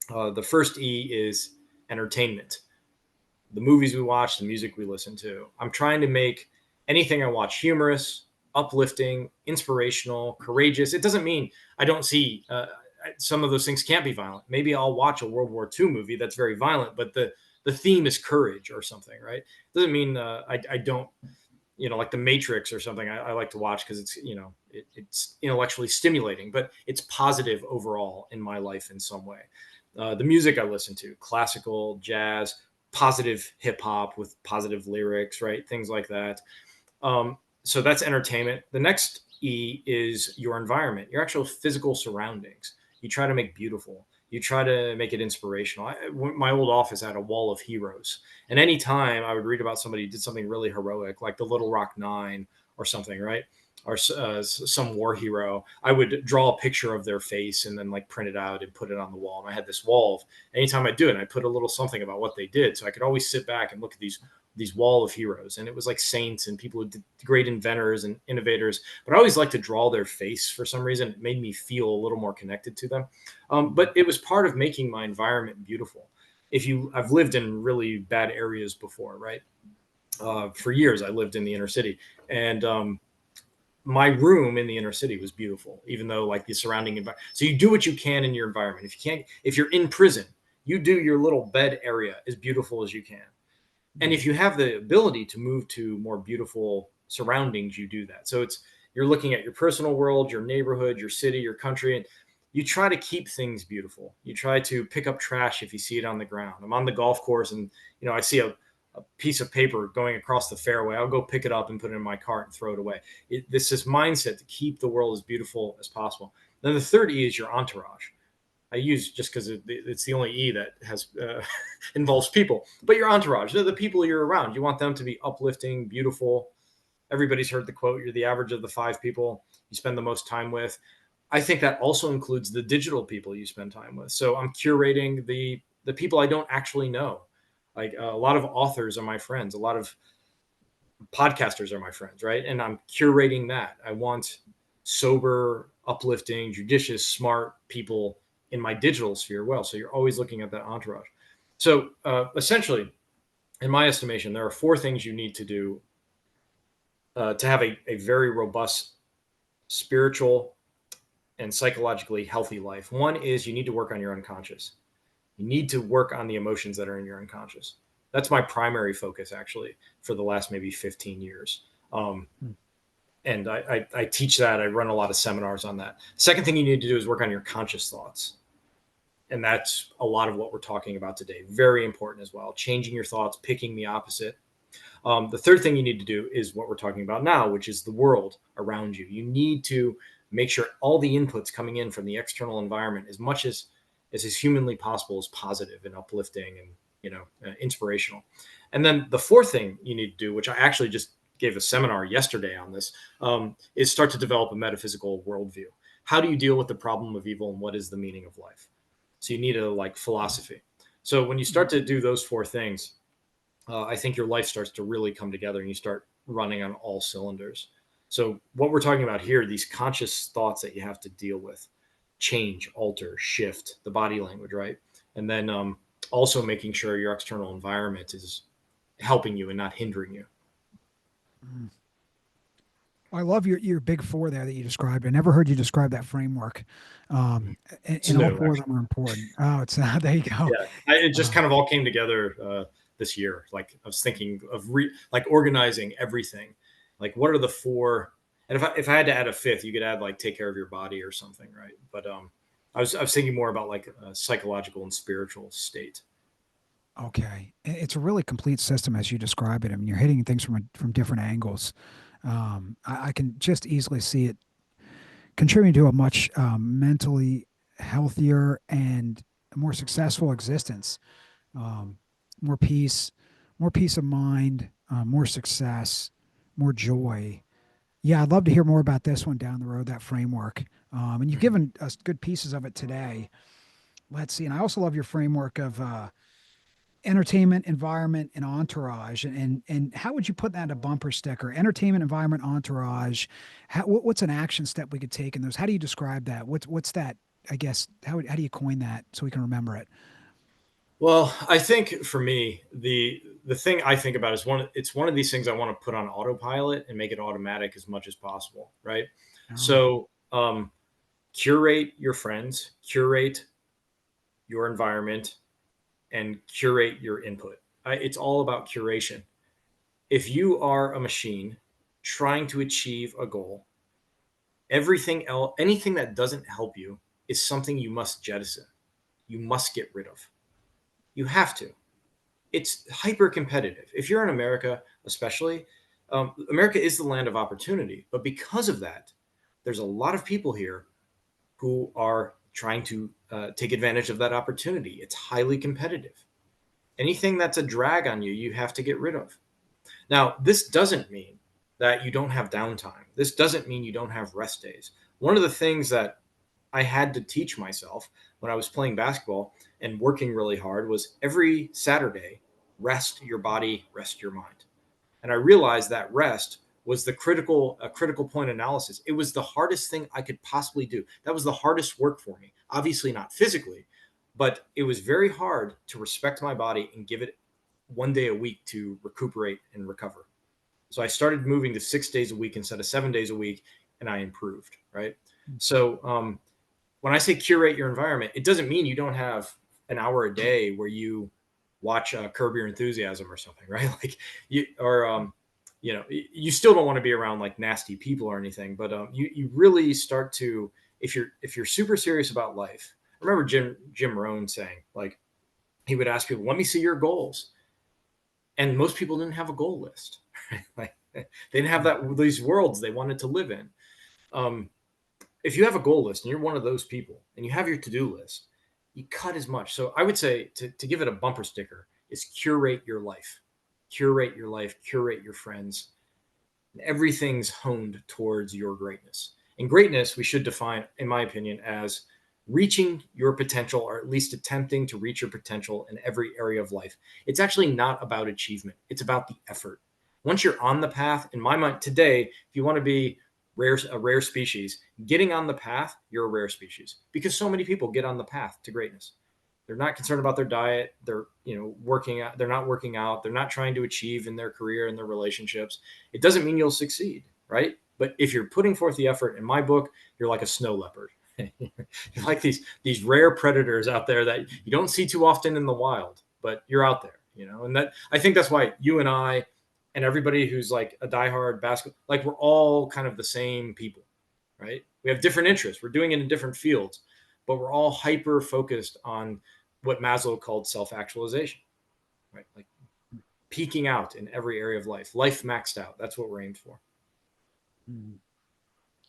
The first E is entertainment, the movies we watch, the music we listen to. I'm trying to make anything I watch humorous, uplifting, inspirational, courageous. It doesn't mean I don't see some of those things can't be violent. Maybe I'll watch a World War II movie that's very violent, but the theme is courage or something, right? Doesn't mean I don't, like the Matrix or something. I like to watch because it's it's intellectually stimulating, but it's positive overall in my life in some way. The music I listen to, classical, jazz, positive hip hop with positive lyrics, right? Things like that. So that's entertainment. The next E is your environment, your actual physical surroundings. You try to make beautiful. You try to make it inspirational. My old office had a wall of heroes, and anytime I would read about somebody who did something really heroic, like the Little Rock Nine or something, right? Or some war hero, I would draw a picture of their face and then like print it out and put it on the wall. And I had this wall of anytime I do it, I put a little something about what they did, so I could always sit back and look at these wall of heroes, and it was like saints and people who did great inventors and innovators, but I always like to draw their face for some reason. It made me feel a little more connected to them. But it was part of making my environment beautiful. I've lived in really bad areas before, right? For years I lived in the inner city, and my room in the inner city was beautiful, even though like the surrounding environment. So you do what you can in your environment. If you're in prison, you do your little bed area as beautiful as you can. And if you have the ability to move to more beautiful surroundings, you do that. So you're looking at your personal world, your neighborhood, your city, your country, and you try to keep things beautiful. You try to pick up trash if you see it on the ground. I'm on the golf course and I see a piece of paper going across the fairway. I'll go pick it up and put it in my cart and throw it away. This mindset to keep the world as beautiful as possible. Then the third E is your entourage. I use just because it's the only E that has involves people. But your entourage, they're the people you're around. You want them to be uplifting, beautiful. Everybody's heard the quote: "You're the average of the five people you spend the most time with." I think that also includes the digital people you spend time with. So I'm curating the people I don't actually know. Like a lot of authors are my friends. A lot of podcasters are my friends, right? And I'm curating that. I want sober, uplifting, judicious, smart people in my digital sphere. Well, so you're always looking at that entourage. So essentially, in my estimation, there are four things you need to do to have a very robust spiritual and psychologically healthy life. One is you need to work on your unconscious. You need to work on the emotions that are in your unconscious. That's my primary focus, actually, for the last maybe 15 years. Um, and I teach that. I run a lot of seminars on that. Second thing you need to do is work on your conscious thoughts. And that's a lot of what we're talking about today. Very important as well. Changing your thoughts, picking the opposite. The third thing you need to do is what we're talking about now, which is the world around you. You need to make sure all the inputs coming in from the external environment, as much as is humanly possible, is positive and uplifting and inspirational. And then the fourth thing you need to do, which I actually just gave a seminar yesterday on this, is start to develop a metaphysical worldview. How do you deal with the problem of evil and what is the meaning of life? So you need a like philosophy. So when you start to do those four things, I think your life starts to really come together and you start running on all cylinders. So, what we're talking about here, these conscious thoughts that you have to deal with, change, alter, shift the body language, right? And then also making sure your external environment is helping you and not hindering you. Mm. I love your big four there that you described. I never heard you describe that framework. It's And all new, four of actually. them are important. Oh, it's there you go. Yeah, it just Uh, kind of all came together this year. Like I was thinking of like organizing everything. Like what are the four? And if I had to add a fifth, you could add like take care of your body or something, right? But I was thinking more about like a psychological and spiritual state. okay, it's a really complete system as you describe it. I mean, you're hitting things from different angles. I can just easily see it contributing to a much mentally healthier and more successful existence. Um, more peace, more peace of mind, more success, more joy. Yeah, I'd love to hear more about this one down the road, that framework. And you've Mhm. given us good pieces of it today. Let's see. And I also love your framework of entertainment, environment, and entourage. And how would you put that in a bumper sticker? Entertainment, environment, entourage. What's an action step we could take in those? How do you describe that? What's that? I guess how do you coin that so we can remember it? Well, I think for me, the thing I think about is it's one of these things I want to put on autopilot and make it automatic as much as possible, right? Oh, So curate your friends, curate your environment, and curate your input. It's all about curation. If you are a machine trying to achieve a goal, everything else, anything that doesn't help you, is something you must jettison. You must get rid of. You have to. It's hyper competitive. If you're in America, especially, America is the land of opportunity. But because of that, there's a lot of people here who are trying to take advantage of that opportunity. It's highly competitive. Anything that's a drag on you, you have to get rid of. Now, this doesn't mean that you don't have downtime. This doesn't mean you don't have rest days. One of the things that I had to teach myself when I was playing basketball and working really hard was every Saturday, rest your body, rest your mind. And I realized that rest was the critical point analysis. It was the hardest thing I could possibly do. That was the hardest work for me. Obviously not physically, but it was very hard to respect my body and give it 1 day a week to recuperate and recover. So I started moving to 6 days a week instead of 7 days a week, and I improved. Right. So when I say curate your environment, it doesn't mean you don't have an hour a day where you watch Curb Your Enthusiasm or something, right? Like you or you still don't want to be around like nasty people or anything, but you really start to if you're super serious about life. I remember Jim Rohn saying like he would ask people, "Let me see your goals," and most people didn't have a goal list. Right? Like they didn't have that these worlds they wanted to live in. Um, if you have a goal list and you're one of those people and you have your to-do list, you cut as much. So I would say to give it a bumper sticker is curate your life, curate your life, curate your friends. And everything's honed towards your greatness. And greatness, we should define, in my opinion, as reaching your potential or at least attempting to reach your potential in every area of life. It's actually not about achievement, it's about the effort. Once you're on the path, in my mind, today, if you want to be a rare species, getting on the path, you're a rare species because so many people get on the path to greatness. They're not concerned about their diet. They're working out. They're not working out. They're not trying to achieve in their career and their relationships. It doesn't mean you'll succeed, right? But if you're putting forth the effort, in my book, you're like a snow leopard. You're like these rare predators out there that you don't see too often in the wild, but you're out there, And that I think that's why you and I and everybody who's like a diehard basketball, like we're all kind of the same people, right? We have different interests. We're doing it in different fields, but we're all hyper focused on what Maslow called self-actualization, right? Like peaking out in every area of life maxed out. That's what we're aimed for. mm.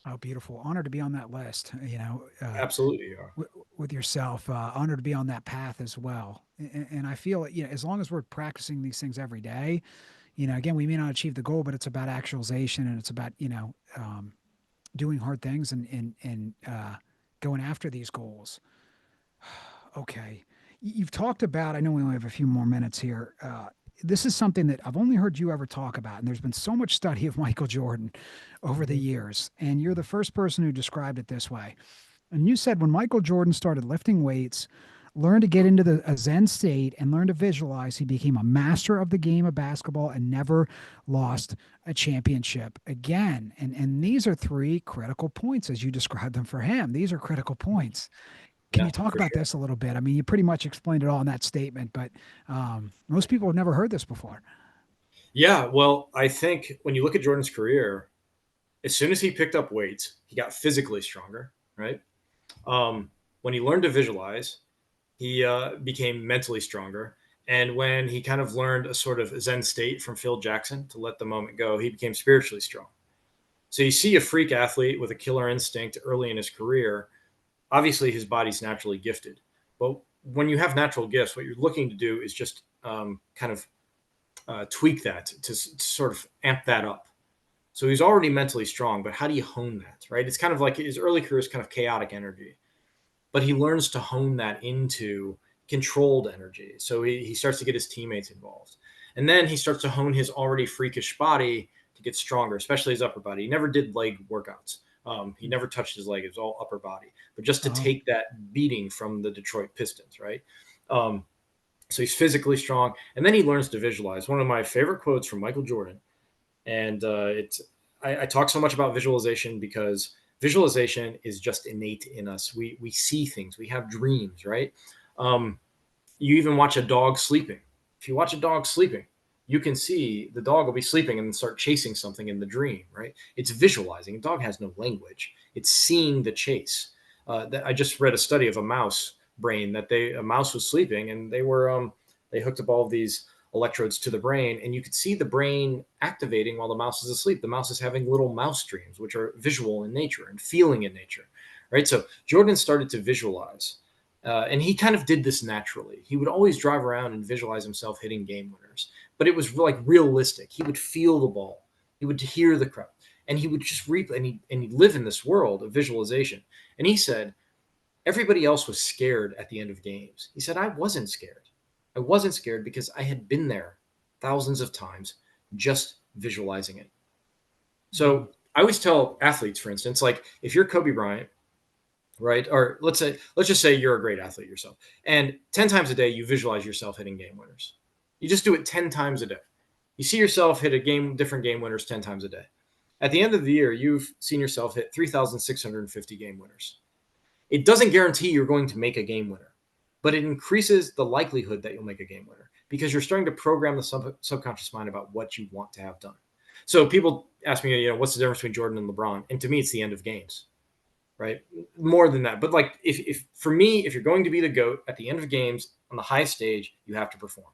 Oh, beautiful. Honored to be on that list, Absolutely, you are. with yourself. Honored to be on that path as well. And I feel, as long as we're practicing these things every day, again, we may not achieve the goal, but it's about actualization and it's about, doing hard things and going after these goals. Okay. You've talked about, I know we only have a few more minutes here. This is something that I've only heard you ever talk about. And there's been so much study of Michael Jordan over the Mm-hmm. years. And you're the first person who described it this way. And you said when Michael Jordan started lifting weights, learned to get into a Zen state, and learned to visualize, he became a master of the game of basketball and never lost a championship again. And these are three critical points as you described them for him. These are critical points. Can Yeah, you talk for about sure. this a little bit? I mean, you pretty much explained it all in that statement, but most people have never heard this before. Yeah, well, I think when you look at Jordan's career, as soon as he picked up weights, he got physically stronger, right? When he learned to visualize, he became mentally stronger. And when he kind of learned a sort of Zen state from Phil Jackson to let the moment go, he became spiritually strong. So you see a freak athlete with a killer instinct early in his career. Obviously, his body's naturally gifted. But when you have natural gifts, what you're looking to do is just kind of tweak that to sort of amp that up. So he's already mentally strong, but how do you hone that, right? It's kind of like his early career is kind of chaotic energy, but he learns to hone that into controlled energy. So he starts to get his teammates involved. And then he starts to hone his already freakish body to get stronger, especially his upper body. He never did leg workouts. He never touched his leg. It was all upper body. But just to Oh, take that beating from the Detroit Pistons, right? Um, so he's physically strong. And then he learns to visualize. One of my favorite quotes from Michael Jordan. And I talk so much about visualization because visualization is just innate in us. We see things. We have dreams, right? Um, you even watch a dog sleeping. If you watch a dog sleeping, you can see the dog will be sleeping and start chasing something in the dream, right? It's visualizing. A dog has no language. It's seeing the chase. I just read a study of a mouse brain that a mouse was sleeping and they hooked up all of these electrodes to the brain and you could see the brain activating while the mouse is asleep. The mouse is having little mouse dreams, which are visual in nature and feeling in nature, right? So Jordan started to visualize and he kind of did this naturally. He would always drive around and visualize himself hitting game winners, but it was like realistic. He would feel the ball, he would hear the crowd, and he would just reap and he'd live in this world of visualization. And he said everybody else was scared at the end of games. He said I wasn't scared. I wasn't scared because I had been there thousands of times, just visualizing it. mm, So I always tell athletes, for instance, like if you're Kobe Bryant, right? Or let's just say you're a great athlete yourself, and 10 times a day you visualize yourself hitting game winners. You just do it 10 times a day. You see yourself hit different game winners 10 times a day. At the end of the year, you've seen yourself hit 3,650 game winners. It doesn't guarantee you're going to make a game winner, but it increases the likelihood that you'll make a game winner because you're starting to program the subconscious mind about what you want to have done. So people ask me, what's the difference between Jordan and LeBron? And to me, it's the end of games, right? More than that. But like if for me, if you're going to be the GOAT at the end of games on the highest stage, you have to perform.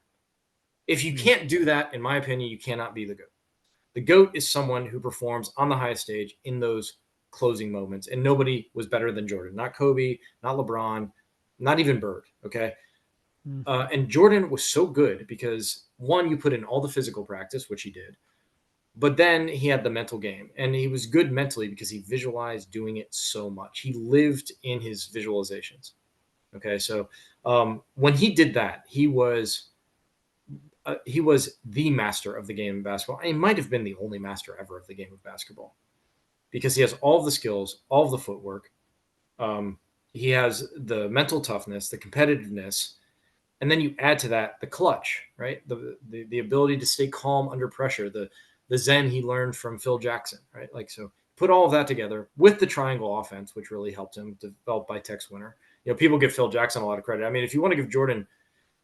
If you mm, can't do that, in my opinion, you cannot be the GOAT. The GOAT is someone who performs on the highest stage in those closing moments. And nobody was better than Jordan. Not Kobe, not LeBron, not even Bird. Okay. mm. And Jordan was so good because one, you put in all the physical practice, which he did, but then he had the mental game and he was good mentally because he visualized doing it so much. He lived in his visualizations. Okay. So when he did that, he was the master of the game of basketball. He might have been the only master ever of the game of basketball because he has all of the skills, all of the footwork. Um, he has the mental toughness, the competitiveness, and then you add to that the clutch, right? The ability to stay calm under pressure, the zen he learned from Phil Jackson, right? Like so, put all of that together with the triangle offense, which really helped him, developed by Tex Winter. People give Phil Jackson a lot of credit. I mean, if you want to give Jordan,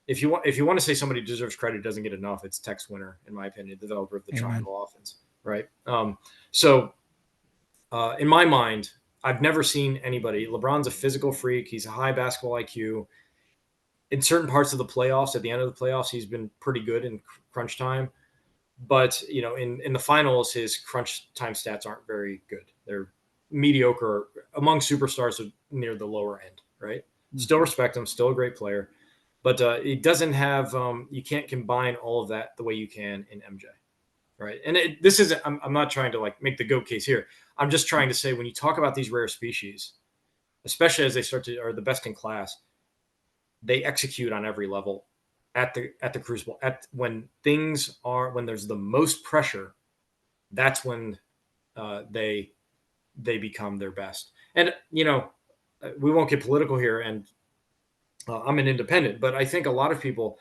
if you want to say somebody deserves credit doesn't get enough, it's Tex Winter, in my opinion, the developer of the Amen. triangle offense, right? So in my mind, I've never seen anybody. LeBron's a physical freak. He's a high basketball IQ. In certain parts of the playoffs, at the end of the playoffs, he's been pretty good in crunch time. But in the finals, his crunch time stats aren't very good. They're mediocre among superstars near the lower end. Right? Mm. Still respect him. Still a great player, but it doesn't have. You can't combine all of that the way you can in MJ. Right? And this isn't. I'm not trying to like make the GOAT case here. I'm just trying to say when you talk about these rare species, especially as they start to are the best in class, they execute on every level at the crucible. At when there's the most pressure, that's when they become their best. And we won't get political here. And I'm an independent, but I think a lot of people,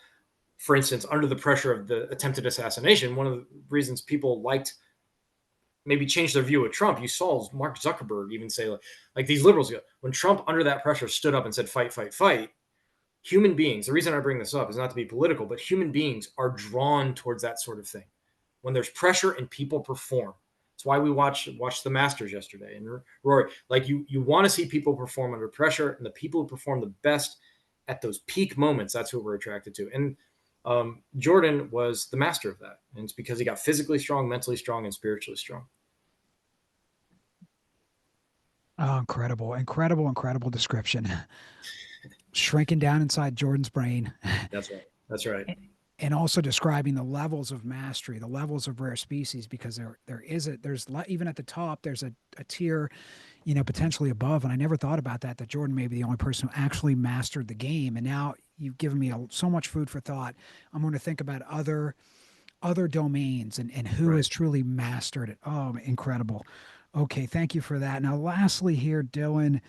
for instance, under the pressure of the attempted assassination, one of the reasons people liked maybe change their view of Trump. You saw Mark Zuckerberg even say like these liberals go when Trump under that pressure stood up and said fight, fight, fight. Human beings, the reason I bring this up is not to be political, but human beings are drawn towards that sort of thing. When there's pressure and people perform. That's why we watched the Masters yesterday. And Rory, like you want to see people perform under pressure, and the people who perform the best at those peak moments, that's what we're attracted to. And Jordan was the master of that. And it's because he got physically strong, mentally strong, and spiritually strong. Oh, incredible, incredible, incredible description. Shrinking down inside Jordan's brain That's right. That's right. and also describing the levels of mastery, the levels of rare species, because even at the top, there's a tier, potentially above. And I never thought about that, that Jordan may be the only person who actually mastered the game. And now, you've given me so much food for thought. I'm going to think about other domains and who Right. has truly mastered it. Oh, incredible. Okay, thank you for that. Now, lastly, here, Dylan,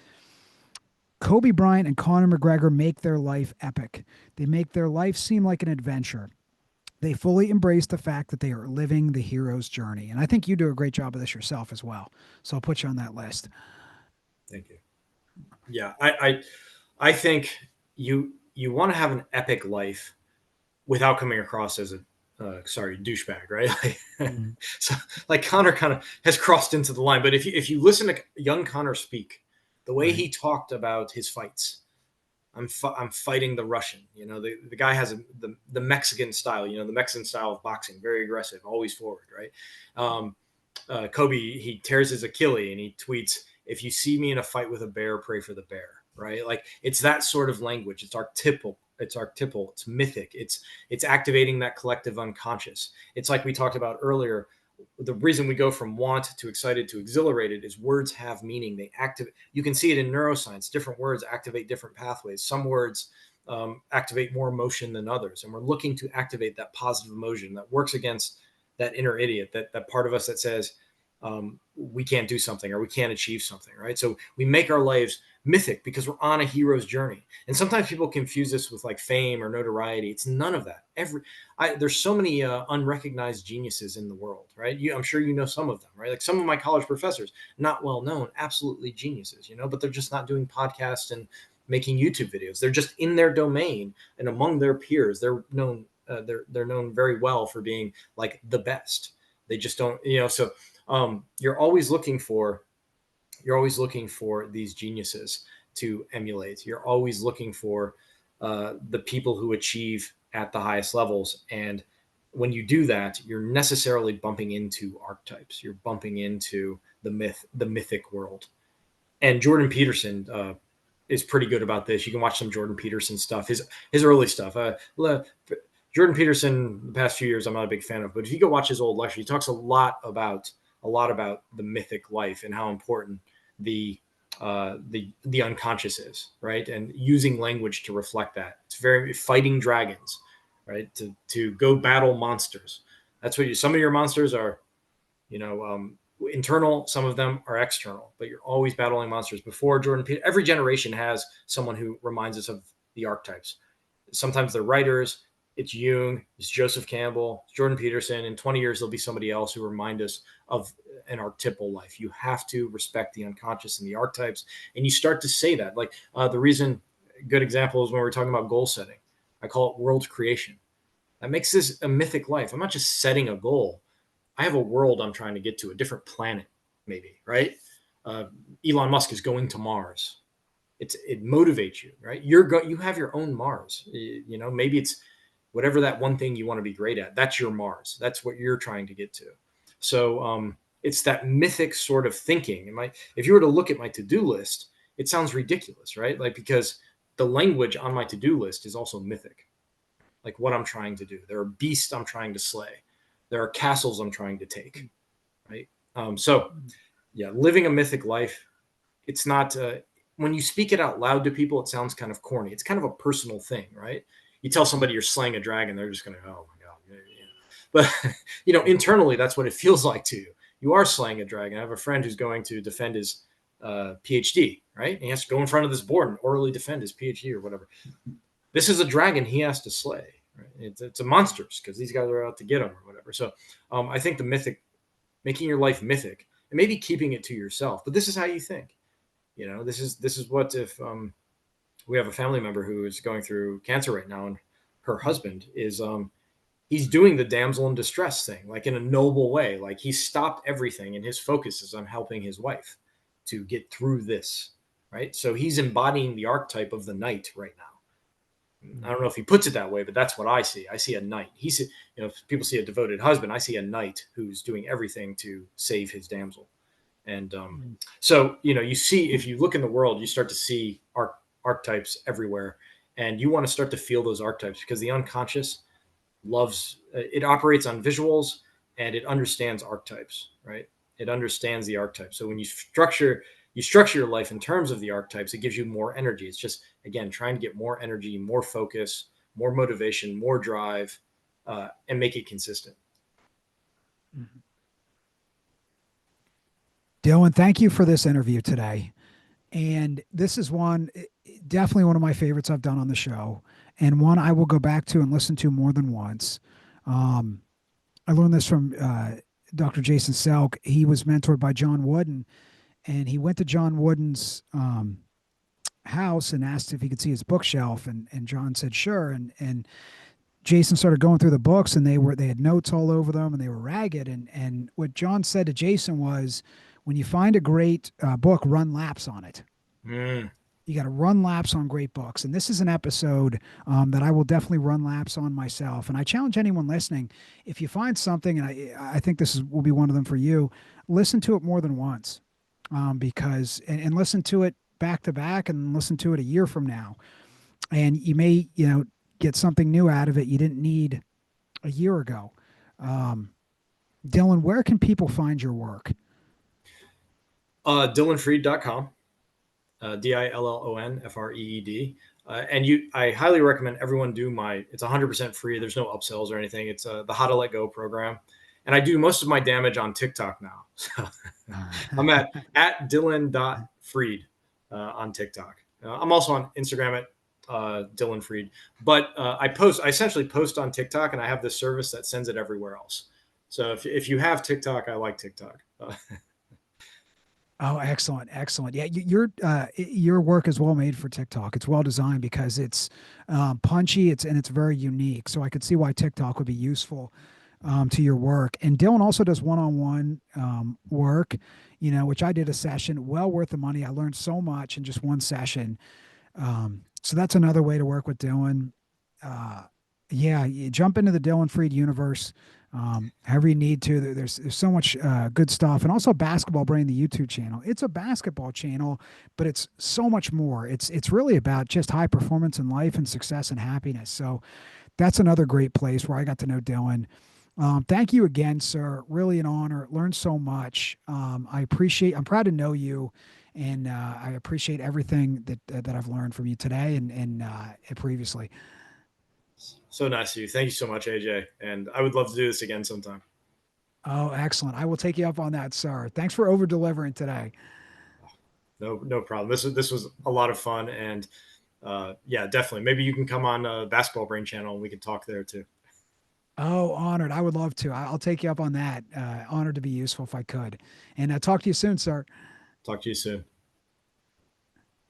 Kobe Bryant and Conor McGregor make their life epic. They make their life seem like an adventure. They fully embrace the fact that they are living the hero's journey. And I think you do a great job of this yourself as well. So I'll put you on that list. Thank you. Yeah, I think you want to have an epic life without coming across as a sorry douchebag, right? Mm, So like Connor kind of has crossed into the line. But if you listen to young Connor speak, the way right. he talked about his fights, I'm fighting the Russian. You know, the guy has the Mexican style. You know, the Mexican style of boxing, very aggressive, always forward, right? Kobe, he tears his Achilles and he tweets, "If you see me in a fight with a bear, pray for the bear." Right? Like it's that sort of language. It's archetypal. It's archetypal. It's mythic. It's activating that collective unconscious. It's like we talked about earlier. The reason we go from want to excited to exhilarated is words have meaning. They activate. You can see it in neuroscience. Different words activate different pathways. Some words activate more emotion than others, and we're looking to activate that positive emotion that works against that inner idiot, that part of us that says we can't do something or we can't achieve something, right? So we make our lives mythic because we're on a hero's journey. And sometimes people confuse this with like fame or notoriety. It's none of that. There's so many unrecognized geniuses in the world, right? I'm sure you know some of them, right? Like some of my college professors, not well known, absolutely geniuses, but they're just not doing podcasts and making YouTube videos. They're just in their domain and among their peers. They're known. They're known very well for being like the best. They just don't, So you're always looking for these geniuses to emulate. You're always looking for the people who achieve at the highest levels, and when you do that, you're necessarily bumping into archetypes. You're bumping into the mythic world. And Jordan Peterson is pretty good about this. You can watch some Jordan Peterson stuff, his early stuff. Jordan Peterson, the past few years, I'm not a big fan of, but if you go watch his old lecture, he talks a lot about the mythic life and how important the unconscious is, right? And using language to reflect that. It's very fighting dragons, right? To go battle monsters. That's what some of your monsters are, you know, internal. Some of them are external, but you're always battling monsters. Before Jordan Peterson, every generation has someone who reminds us of the archetypes. Sometimes they're writers. It's Jung, it's Joseph Campbell, it's Jordan Peterson. In 20 years, there'll be somebody else who remind us of an archetypal life. You have to respect the unconscious and the archetypes, and you start to say that. Like the reason, good example is when we're talking about goal setting. I call it world creation. That makes this a mythic life. I'm not just setting a goal. I have a world I'm trying to get to, a different planet, maybe, right? Uh, Elon Musk is going to Mars. It motivates you, right? You have your own Mars. Maybe it's whatever that one thing you want to be great at. That's your Mars. That's what you're trying to get to. So it's that mythic sort of thinking. If you were to look at my to-do list, it sounds ridiculous, right? Like because the language on my to-do list is also mythic. Like what I'm trying to do. There are beasts I'm trying to slay. There are castles I'm trying to take, right? So yeah, living a mythic life. It's not when you speak it out loud to people, it sounds kind of corny. It's kind of a personal thing, right? You tell somebody you're slaying a dragon, they're just going to, oh my god, yeah. But internally, that's what it feels like to you. You are slaying a dragon. I have a friend who's going to defend his PhD, right? And he has to go in front of this board and orally defend his PhD or whatever. This is a dragon he has to slay. Right? It's a monsters because these guys are out to get him or whatever. So I think the mythic, making your life mythic, and maybe keeping it to yourself. But this is how you think. This is what if we have a family member who is going through cancer right now, and her husband is he's doing the damsel in distress thing, like in a noble way. Like he stopped everything, and his focus is on helping his wife to get through this. Right, so he's embodying the archetype of the knight right now. I don't know if he puts it that way, but that's what I see. I see a knight. If people see a devoted husband, I see a knight who's doing everything to save his damsel. And so, you see, if you look in the world, you start to see archetypes everywhere. And you want to start to feel those archetypes because the unconscious it operates on visuals and it understands archetypes, right? It understands the archetypes. So when you structure you structure your life in terms of the archetypes, it gives you more energy. It's just, again, trying to get more energy, more focus, more motivation, more drive, and make it consistent. Mhm. Dylan, thank you for this interview today. And this is one, definitely one of my favorites I've done on the show, and one I will go back to and listen to more than once. Um, I learned this from Dr. Jason Selk. He was mentored by John Wooden, and he went to John Wooden's house and asked if he could see his bookshelf, and John said sure. And Jason started going through the books, and they had notes all over them, and they were ragged. And what John said to Jason was, when you find a great book, run laps on it. Mm. You got to run laps on great books. And this is an episode that I will definitely run laps on myself. And I challenge anyone listening, if you find something, and I think will be one of them for you, listen to it more than once, because and listen to it back to back, and listen to it a year from now, and you may get something new out of it you didn't need a year ago. Um, Dylan, where can people find your work? DillonFreed.com, DILLONFREED. And I highly recommend everyone do it's 100% free. There's no upsells or anything. It's the How to Let Go program. And I do most of my damage on TikTok now. So I'm at Dylan.Freed on TikTok. I'm also on Instagram at Dylan Freed. But I essentially post on TikTok, and I have this service that sends it everywhere else. So if you have TikTok, I like TikTok. Oh, excellent, excellent. Yeah, your work is well made for TikTok. It's well designed because it's punchy. It's very unique. So I could see why TikTok would be useful to your work. And Dylan also does one-on-one work, which I did a session, well worth the money. I learned so much in just one session. So that's another way to work with Dylan. Uh, yeah, you jump into the Dylan Freed universe however you need to. There's so much good stuff, and also Basketball Brain, the YouTube channel. It's a basketball channel, but it's so much more. It's really about just high performance in life and success and happiness. So that's another great place where I got to know Dylan. Thank you again, sir. Really an honor. Learned so much. I'm proud to know you, and I appreciate everything that I've learned from you today and previously. So nice of you. Thank you so much, AJ. And I would love to do this again sometime. Oh, excellent. I will take you up on that, sir. Thanks for over delivering today. No problem. This was a lot of fun, and yeah, definitely. Maybe you can come on Basketball Brain channel and we can talk there too. Oh, honored. I would love to. I'll take you up on that. Honored to be useful if I could. And talk to you soon, sir. Talk to you soon.